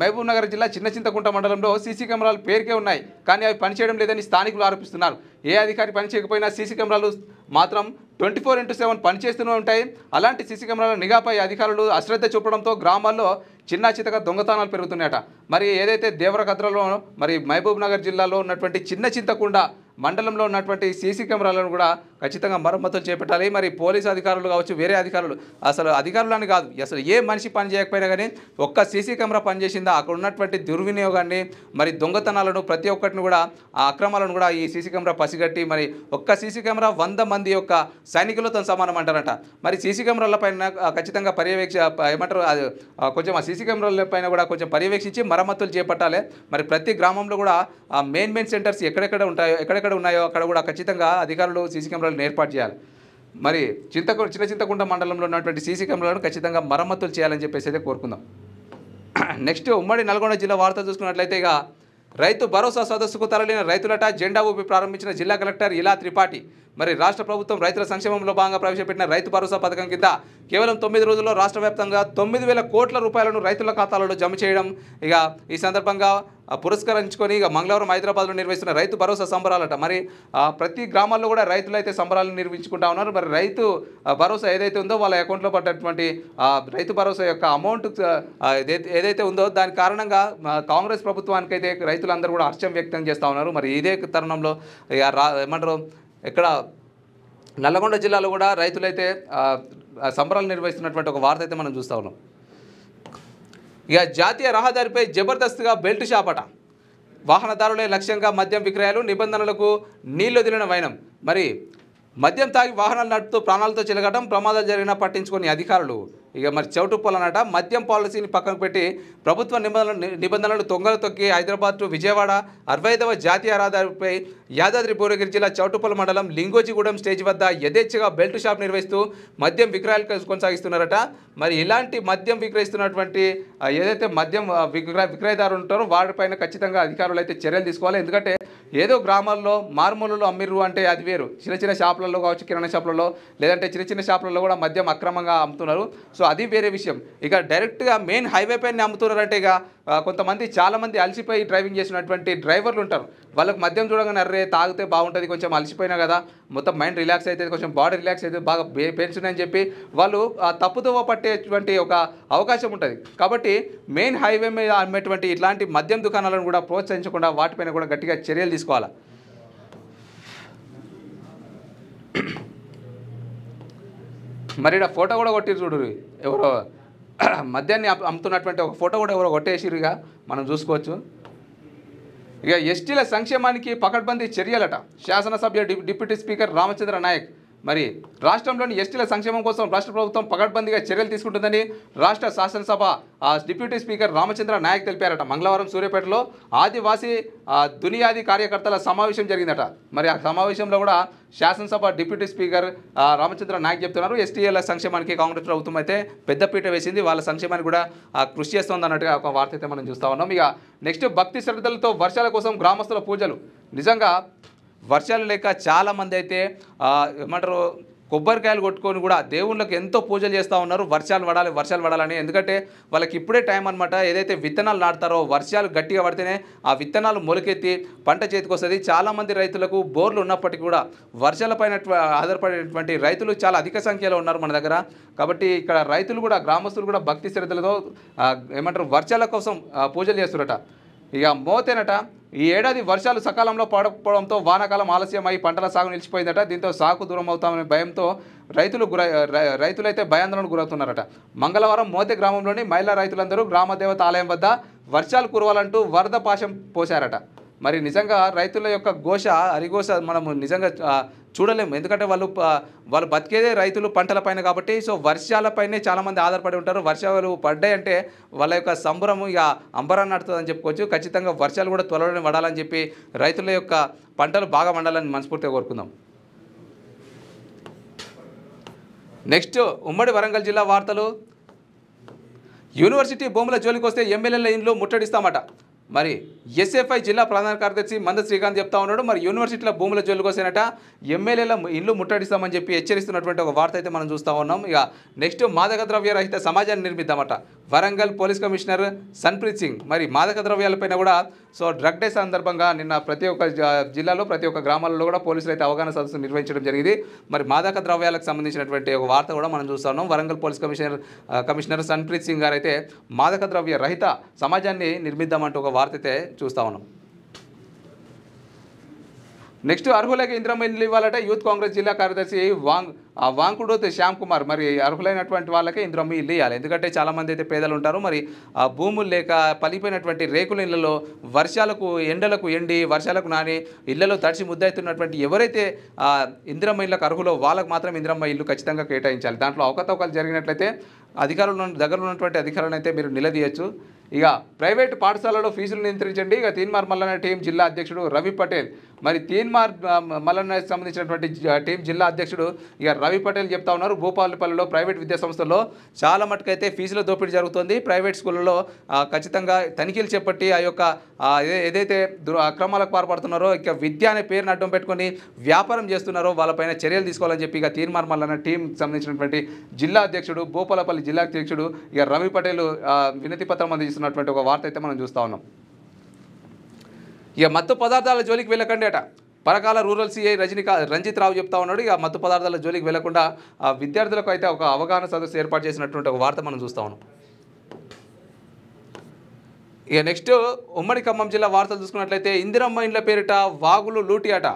మహబూబ్నగర్ జిల్లా చింతకుంట మండలంలో సీసీ కెమెరాలు పేరుకే ఉన్నాయి కానీ అవి పనిచేయడం లేదని స్థానికులు ఆరోపిస్తున్నారు. ఏ అధికారి పనిచేయకపోయినా సీసీ కెమెరాలు మాత్రం 24/7 పనిచేస్తూనే ఉంటాయి. అలాంటి సీసీ కెమెరాల నిఘాపై అధికారులు అశ్రద్ధ చూపడంతో గ్రామాల్లో చిన్న చితక దొంగతనాలు పెరుగుతున్నాయట. మరి ఏదైతే దేవరకద్రలో మరి మహబూబ్ నగర్ జిల్లాలో ఉన్నటువంటి చిన్న చింతకుండ మండలంలో ఉన్నటువంటి సీసీ కెమెరాలను కూడా ఖచ్చితంగా మరమ్మతులు చేపట్టాలి. మరి పోలీసు అధికారులు కావచ్చు, వేరే అధికారులు, అసలు అధికారులని కాదు, అసలు ఏ మనిషి పని చేయకపోయినా కానీ ఒక్క సీసీ కెమెరా పనిచేసిందా అక్కడ ఉన్నటువంటి దుర్వినియోగాన్ని, మరి దొంగతనాలను, ప్రతి ఒక్కటిని కూడా ఆ అక్రమాలను కూడా ఈ సీసీ కెమెరా పసిగట్టి మరి ఒక్క సీసీ కెమెరా 100 మంది యొక్క సైనికులతో సమానం అంటారట. మరి సీసీ కెమెరాల పైన ఖచ్చితంగా ఏమంటారు కొంచెం ఆ సీసీ కెమెరాల పైన కూడా కొంచెం పర్యవేక్షించి మరమ్మతులు చేపట్టాలి. మరి ప్రతి గ్రామంలో కూడా ఆ మెయిన్ సెంటర్స్ ఎక్కడెక్కడ ఉన్నాయో అక్కడ కూడా ఖచ్చితంగా అధికారులు సీసీ కెమెరాలను ఏర్పాటు చేయాలి. మరి చిన్న చింతకుంట మండలంలో ఉన్నటువంటి సీసీ కెమెరాలను ఖచ్చితంగా మరమ్మతులు చేయాలని చెప్పేసి అయితే కోరుకుందాం. నెక్స్ట్ ఉమ్మడి నల్గొండ జిల్లా వార్త చూసుకున్నట్లయితే ఇక రైతు భరోసా సదస్సుకు తరలిన రైతులట జెండా ఊపి ప్రారంభించిన జిల్లా కలెక్టర్ ఇలా త్రిపాఠి. మరి రాష్ట్ర ప్రభుత్వం రైతుల సంక్షేమంలో భాగంగా ప్రవేశపెట్టిన రైతు భరోసా పథకం కింద కేవలం 9 రోజుల్లో రాష్ట్ర వ్యాప్తంగా 9,000 కోట్ల రూపాయలను రైతుల ఖాతాలలో జమ చేయడం. ఇక ఈ సందర్భంగా పురస్కరించుకొని ఇక మంగళవారం హైదరాబాద్లో నిర్వహిస్తున్న రైతు భరోసా సంబరాలట. మరి ప్రతి గ్రామాల్లో కూడా రైతులు అయితే సంబరాలు నిర్వహించుకుంటా ఉన్నారు. మరి రైతు భరోసా ఏదైతే ఉందో వాళ్ళ అకౌంట్లో పడ్డటువంటి రైతు భరోసా యొక్క అమౌంట్ ఏదైతే ఉందో దాని కారణంగా కాంగ్రెస్ ప్రభుత్వానికైతే రైతులందరూ కూడా హర్షం వ్యక్తం చేస్తూ ఉన్నారు. మరి ఇదే తరుణంలో ఏమంటారు ఇక్కడ నల్లగొండ జిల్లాలో కూడా రైతులైతే సంబరాలు నిర్వహిస్తున్నటువంటి ఒక వార్త అయితే మనం చూస్తూ ఉన్నాం. ఇక జాతీయ రహదారిపై జబర్దస్త్గా బెల్ట్ షాపట. వాహనదారులే లక్ష్యంగా మద్యం విక్రయాలు, నిబంధనలకు నీళ్లొదిలిన వైనం. మరి మద్యం తాగి వాహనాలు నడుపుతూ ప్రాణాలతో చెలగటం, ప్రమాదాలు జరిగినా పట్టించుకొని అధికారులు. ఇక మరి చౌటుప్పలనట మద్యం పాలసీని పక్కన పెట్టి ప్రభుత్వ నిబంధనలు తొంగలు తొక్కి హైదరాబాద్ టు విజయవాడ 65వ జాతీయ రహదారిపై యాదాద్రి భువనగిరి జిల్లా చౌటుప్పల మండలం లింగోజిగూడెం స్టేజ్ వద్ద యథేచ్ఛగా బెల్ట్ షాప్ నిర్వహిస్తూ మద్యం విక్రయాలు కొనసాగిస్తున్నారట. మరి ఇలాంటి మద్యం విక్రయిస్తున్నటువంటి ఏదైతే మద్యం విక్రయదారులు ఉంటారో వారిపైన ఖచ్చితంగా అధికారులు అయితే చర్యలు తీసుకోవాలి. ఎందుకంటే ఏదో గ్రామాల్లో మారుమూలలో అమ్మిర్రు అంటే అది వేరు. చిన్న షాపులలో కావచ్చు, కిరాణా షాపులలో, లేదంటే చిన్న షాపులలో కూడా మద్యం అక్రమంగా అమ్ముతున్నారు. సో అది వేరే విషయం. ఇక డైరెక్ట్గా మెయిన్ హైవే పైన అమ్ముతున్నారంటే ఇక కొంతమంది చాలామంది అలసిపోయి డ్రైవింగ్ చేసినటువంటి డ్రైవర్లు ఉంటారు. వాళ్ళకి మద్యం చూడగానే అర్రే తాగితే బాగుంటుంది, కొంచెం అలసిపోయినా కదా, మొత్తం మైండ్ రిలాక్స్ అవుతుంది, కొంచెం బాడీ రిలాక్స్ అవుతుంది, బాగా పెయిన్స్ ఉన్నాయని చెప్పి వాళ్ళు తప్పుదోవ పట్టేటువంటి ఒక అవకాశం ఉంటుంది. కాబట్టి మెయిన్ హైవే మీద అమ్మేటువంటి ఇట్లాంటి మద్యం దుకాణాలను కూడా ప్రోత్సహించకుండా వాటిపైన కూడా గట్టిగా చర్యలు తీసుకోవాలి. మరి ఇక్కడ ఫోటో కూడా కొట్టిరు చూడు, ఎవరో మద్యాన్ని అమ్ముతున్నటువంటి ఒక ఫోటో కూడా ఎవరో కొట్టేసిరుగా మనం చూసుకోవచ్చు. ఇక ఎస్టీల సంక్షేమానికి పకడ్బందీ చర్యలట. శాసనసభ్య డిప్యూటీ స్పీకర్ రామచంద్ర నాయక్. మరి రాష్ట్రంలోని ఎస్టీల సంక్షేమం కోసం రాష్ట్ర ప్రభుత్వం పకడ్బందీగా చర్యలు తీసుకుంటుందని రాష్ట్ర శాసనసభ డిప్యూటీ స్పీకర్ రామచంద్ర నాయక్ తెలిపారట. మంగళవారం సూర్యాపేటలో ఆదివాసీ దునియాది కార్యకర్తల సమావేశం జరిగిందట. మరి ఆ సమావేశంలో కూడా శాసనసభ డిప్యూటీ స్పీకర్ రామచంద్ర నాయక్ చెప్తున్నారు, ఎస్టీల సంక్షేమానికి కాంగ్రెస్ ప్రభుత్వం అయితే పెద్దపీట వేసింది, వాళ్ళ సంక్షేమానికి కూడా కృషి చేస్తుంది అన్నట్టుగా ఒక వార్త అయితే మనం చూస్తూ ఉన్నాం. ఇక నెక్స్ట్ భక్తి శ్రద్ధలతో వర్షాల కోసం గ్రామస్తుల పూజలు. నిజంగా వర్షాలు లేక చాలామంది అయితే ఏమంటారు కొబ్బరికాయలు కొట్టుకొని కూడా దేవుళ్ళకి ఎంతో పూజలు చేస్తూ ఉన్నారు, వర్షాలు పడాలని. ఎందుకంటే వాళ్ళకి ఇప్పుడే టైం అనమాట. ఏదైతే విత్తనాలు నాటుతారో వర్షాలు గట్టిగా పడితేనే ఆ విత్తనాలు మొలకెత్తి పంట చేతికి వస్తుంది. చాలామంది రైతులకు బోర్లు ఉన్నప్పటికీ కూడా వర్షాలపైన ఆధారపడేటువంటి రైతులు చాలా అధిక సంఖ్యలో ఉన్నారు మన దగ్గర. కాబట్టి ఇక్కడ రైతులు కూడా, గ్రామస్తులు కూడా భక్తి శ్రద్ధలతో ఏమంటారు వర్షాల కోసం పూజలు చేస్తున్నారట. ఇక మోతేనట, ఈ ఏడాది వర్షాలు సకాలంలో పడకపోవడంతో వానాకాలం ఆలస్యమై పంటల సాగు నిలిచిపోయిందట. దీంతో సాగు దూరం అవుతామనే భయంతో రైతులైతే భయాందోళనకు గురవుతున్నారట. మంగళవారం మోతే గ్రామంలోని మహిళా రైతులందరూ గ్రామదేవత ఆలయం వద్ద వర్షాలు కురవాలంటూ వరద పాశం పోశారట. మరి నిజంగా రైతుల యొక్క హరిఘోష మనము నిజంగా చూడలేము. ఎందుకంటే వాళ్ళు బతికేదే రైతులు పంటలపైన కాబట్టి. సో వర్షాలపైనే చాలామంది ఆధారపడి ఉంటారు. వర్షాలు పడ్డాయంటే వాళ్ళ యొక్క సంబరం ఇక అంబరాన్ని నడుతుందని చెప్పుకోవచ్చు. ఖచ్చితంగా వర్షాలు కూడా త్వరలోనే పడాలని చెప్పి రైతుల యొక్క పంటలు బాగా పండాలని మనస్ఫూర్తిగా కోరుకుందాం. నెక్స్ట్ ఉమ్మడి వరంగల్ జిల్లా వార్తలు. యూనివర్సిటీ భూముల జోలికి వస్తే ఎమ్మెల్యేల ఇండ్లు ముట్టడిస్తామట. మరి ఎస్ఎఫ్ఐ జిల్లా ప్రధాన కార్యదర్శి మంద శ్రీకాంత్ చెప్తా ఉన్నాడు. మరి యూనివర్సిటీల భూముల జోలికి వస్తేనట ఎమ్మెల్యేల ఇల్లు ముట్టడిస్తామని చెప్పి హెచ్చరిస్తున్నటువంటి ఒక వార్త అయితే మనం చూస్తూ ఉన్నాం. ఇక నెక్స్ట్ మాదక ద్రవ్య రహిత సమాజాన్ని నిర్మిద్దామట. Warangal police commissioner Sunpreet Singh. మరి మాదక ద్రవ్యాలపైన కూడా డ్రగ్ డే సందర్భంగా నిన్న ప్రతి ఒక్క జిల్లాలో ప్రతి ఒక్క గ్రామాలలో కూడా పోలీసులు అయితే అవగాహన సదస్సు నిర్వహించడం జరిగింది. మరి మాదక ద్రవ్యాలకు సంబంధించినటువంటి ఒక వార్త కూడా మనం చూస్తున్నాం. వరంగల్ పోలీస్ కమిషనర్ సన్ప్రీత్ సింగ్ గారు అయితే మాదక ద్రవ్య రహిత సమాజాన్ని నిర్మిద్దామంటూ ఒక వార్త అయితే చూస్తా ఉన్నాం. నెక్స్ట్ అర్హులకి ఇందిరమ్మ ఇల్లు ఇవ్వాలంటే యూత్ కాంగ్రెస్ జిల్లా కార్యదర్శి వాంకుడోత్ శ్యామ్ కుమార్ మరి అర్హులైనటువంటి వాళ్ళకే ఇందిరమ్మ ఇల్లు ఇవ్వాలి. ఎందుకంటే చాలామంది అయితే పేదలు ఉంటారు. మరి భూములు లేక పలిపోయినటువంటి రేకుల ఇళ్లలో వర్షాలకు ఎండలకు ఎండి వర్షాలకు నాని ఇళ్లలో తడిచి ముద్దవుతున్నటువంటి ఎవరైతే ఇందిరమ్మ ఇళ్ళకు అర్హులో వాళ్ళకు మాత్రం ఇందిరమ్మ ఇల్లు ఖచ్చితంగా కేటాయించాలి. దాంట్లో అవకతవకలు జరిగినట్లయితే అధికారులు దగ్గర ఉన్నటువంటి అధికారులను అయితే మీరు నిలదీయచ్చు. ఇక ప్రైవేటు పాఠశాలలో ఫీజులు నియంత్రించండి. ఇక తీన్మార్ మల్లన్న టీం జిల్లా అధ్యక్షుడు రవి పటేల్ మరి తీన్మార్ మల్లన్నకి సంబంధించినటువంటి టీం జిల్లా అధ్యక్షుడు ఇక రవి పటేల్ చెప్తా ఉన్నారు. భూపాలపల్లిలో ప్రైవేట్ విద్యా సంస్థల్లో చాలా మటుకైతే ఫీజుల దోపిడీ జరుగుతుంది. ప్రైవేట్ స్కూళ్ళలో ఖచ్చితంగా తనిఖీలు చేపట్టి ఆ యొక్క ఏదైతే అక్రమాలకు పాల్పడుతున్నారో ఇక విద్య అనే పేరును అడ్డం పెట్టుకొని వ్యాపారం చేస్తున్నారో వాళ్ళపైన చర్యలు తీసుకోవాలని చెప్పి ఇక తీన్మార్ మల్లన్న టీం సంబంధించినటువంటి జిల్లా అధ్యక్షుడు భూపాలపల్లి జిల్లా అధ్యక్షుడు ఇక రవి పటేల్ వినతి పత్రం అందిస్తున్నటువంటి ఒక వార్త అయితే మనం చూస్తూ ఉన్నాం. ఇక మత్తు పదార్థాల జోలికి వెళ్ళకండి అట పరకాల రూరల్ సిఐ రంజిత్ రావు చెప్తా ఉన్నాడు. ఇక మత్తు పదార్థాల జోలికి వెళ్లకుండా విద్యార్థులకు అయితే ఒక అవగాహన సదస్సు ఏర్పాటు చేసినటువంటి ఒక వార్త మనం చూస్తూ ఉన్నాం. ఇక నెక్స్ట్ ఉమ్మడి ఖమ్మం జిల్లా వార్తలు చూసుకున్నట్లయితే ఇందిరమ్మ ఇండ్ల పేరిట వాగులు లూటి అట.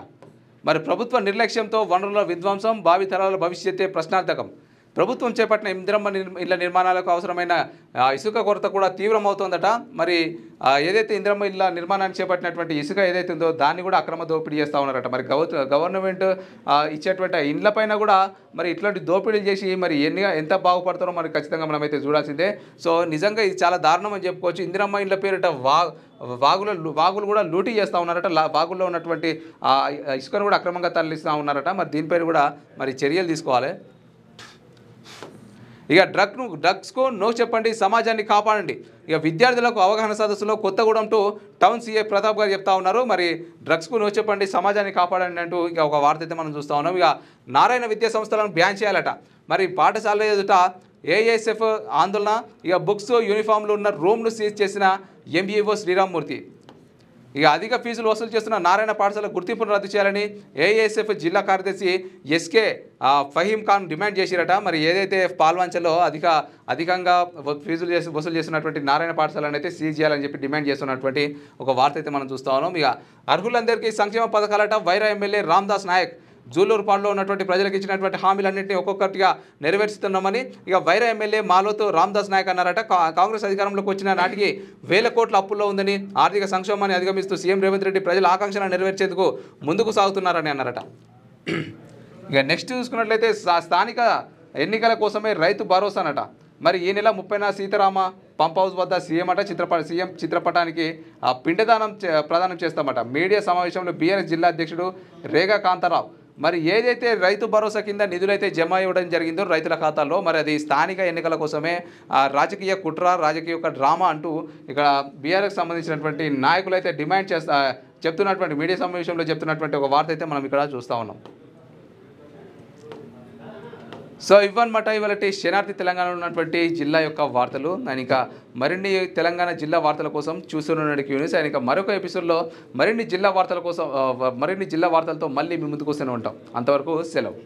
మరి ప్రభుత్వ నిర్లక్ష్యంతో వనరుల విధ్వంసం భావితరాల భవిష్యత్తే ప్రశ్నార్థకం. ప్రభుత్వం చేపట్టిన ఇందిరమ్మ ఇళ్ల నిర్మాణాలకు అవసరమైన ఇసుక కొరత కూడా తీవ్రమవుతోందట. మరి ఏదైతే ఇందిరమ్మ ఇళ్ల నిర్మాణానికి చేపట్టినటువంటి ఇసుక ఏదైతే ఉందో దాన్ని కూడా అక్రమ దోపిడీ చేస్తూ ఉన్నారట. మరి గవర్నమెంట్ ఇచ్చేటువంటి ఇండ్లపైన కూడా మరి ఇట్లాంటి దోపిడీలు చేసి మరి ఎంత బాగుపడతారో మరి ఖచ్చితంగా మనమైతే చూడాల్సిందే. సో నిజంగా ఇది చాలా దారుణం అని చెప్పుకోవచ్చు. ఇందిరమ్మ ఇళ్ల పేరిట వాగులు కూడా లూటీ చేస్తూ ఉన్నారట. వాగుల్లో ఉన్నటువంటి ఇసుకను కూడా అక్రమంగా తరలిస్తూ ఉన్నారట. మరి దీనిపైన కూడా మరి చర్యలు తీసుకోవాలి. ఇక డ్రగ్స్కు నో చెప్పండి, సమాజాన్ని కాపాడండి. ఇక విద్యార్థులకు అవగాహన సదస్సులో కొత్తగూడెం టౌన్ సీఏ ప్రతాప్ గారు చెప్తా ఉన్నారు. మరి డ్రగ్స్కు నో చెప్పండి, సమాజాన్ని కాపాడండి అంటూ ఇక ఒక వార్త అయితే మనం చూస్తూ ఉన్నాం. ఇక నారాయణ విద్యా సంస్థలను బ్యాన్ చేయాలట. మరి పాఠశాల ఎదుట ఏఎస్ఎఫ్ ఆందోళన. ఇక బుక్స్ యూనిఫామ్లు ఉన్న రూమ్ను సీజ్ చేసిన ఎంబీఓ శ్రీరామ్మూర్తి. ఇక అధిక ఫీజులు వసూలు చేస్తున్న నారాయణ పాఠశాల గుర్తింపును రద్దు చేయాలని ఏఎస్ఎఫ్ జిల్లా కార్యదర్శి ఎస్కే ఫహీం ఖాన్ డిమాండ్ చేసిరట. మరి ఏదైతే పాల్వంచలో అధికంగా ఫీజులు వసూలు చేస్తున్నటువంటి నారాయణ పాఠశాలను అయితే సీజ్ చేయాలని చెప్పి డిమాండ్ చేస్తున్నటువంటి ఒక వార్త అయితే మనం చూస్తా ఉన్నాం. ఇక అర్హులందరికీ సంక్షేమ పథకాలట. వైరా ఎమ్మెల్యే రామ్దాస్ నాయక్ జూలూరుపాడులో ఉన్నటువంటి ప్రజలకు ఇచ్చినటువంటి హామీలన్నింటినీ ఒక్కొక్కటిగా నెరవేర్చుతున్నామని ఇక వైరా ఎమ్మెల్యే మాలోతో రామ్దాస్ నాయక్ అన్నారట. కాంగ్రెస్ అధికారంలోకి వచ్చిన నాటికి 1000 కోట్ల అప్పుల్లో ఉందని, ఆర్థిక సంక్షోభాన్ని అధిగమిస్తూ సీఎం రేవంత్ రెడ్డి ప్రజల ఆకాంక్షలను నెరవేర్చేందుకు ముందుకు సాగుతున్నారని అన్నారట. ఇక నెక్స్ట్ చూసుకున్నట్లయితే స్థానిక ఎన్నికల కోసమే రైతు భరోసానట. మరి ఈ నెల 30న సీతారామ పంప్ హౌస్ వద్ద సీఎం చిత్రపటానికి పిండదానం ప్రదానం చేస్తామట. మీడియా సమావేశంలో బీఆర్ఎస్ జిల్లా అధ్యక్షుడు రేగా కాంతారావు మరి ఏదైతే రైతు భరోసా కింద నిధులైతే జమ ఇవ్వడం జరిగిందో రైతుల ఖాతాల్లో మరి అది స్థానిక ఎన్నికల కోసమే రాజకీయ కుట్ర, రాజకీయ డ్రామా అంటూ ఇక్కడ బీఆర్ఎస్ సంబంధించినటువంటి నాయకులు అయితే డిమాండ్ చెప్తున్నటువంటి మీడియా సమావేశంలో చెప్తున్నటువంటి ఒక వార్త అయితే మనం ఇక్కడ చూస్తూ ఉన్నాం. సో ఇవన్నమాట ఇవాళ శనార్థి తెలంగాణలో ఉన్నటువంటి జిల్లా యొక్క వార్తలు. నేను ఇంకా మరిన్ని తెలంగాణ జిల్లా వార్తల కోసం చూస్తున్నాడు క్యూనిస్. ఆయన ఇంకా మరొక ఎపిసోడ్లో మరిన్ని జిల్లా వార్తలతో మళ్ళీ మీ ముందుకు వస్తూనే ఉంటాం. అంతవరకు సెలవు.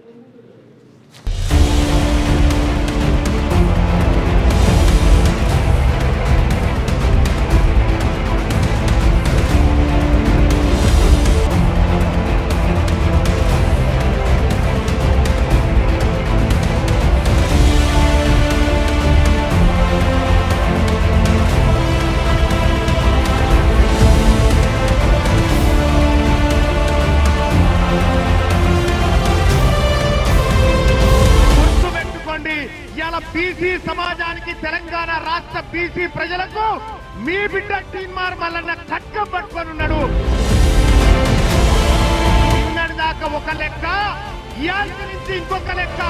బీసీ సమాజానికి తెలంగాణ రాష్ట్ర బీసీ ప్రజలకు మీ బిడ్డ తీన్మార్ మల్లన్న ఖడ్గం పట్టుకొని ఉన్నాడు. నిన్నటి దాకా ఒక లెక్క, ఇయాల్టి నుంచి ఇంకొక లెక్క.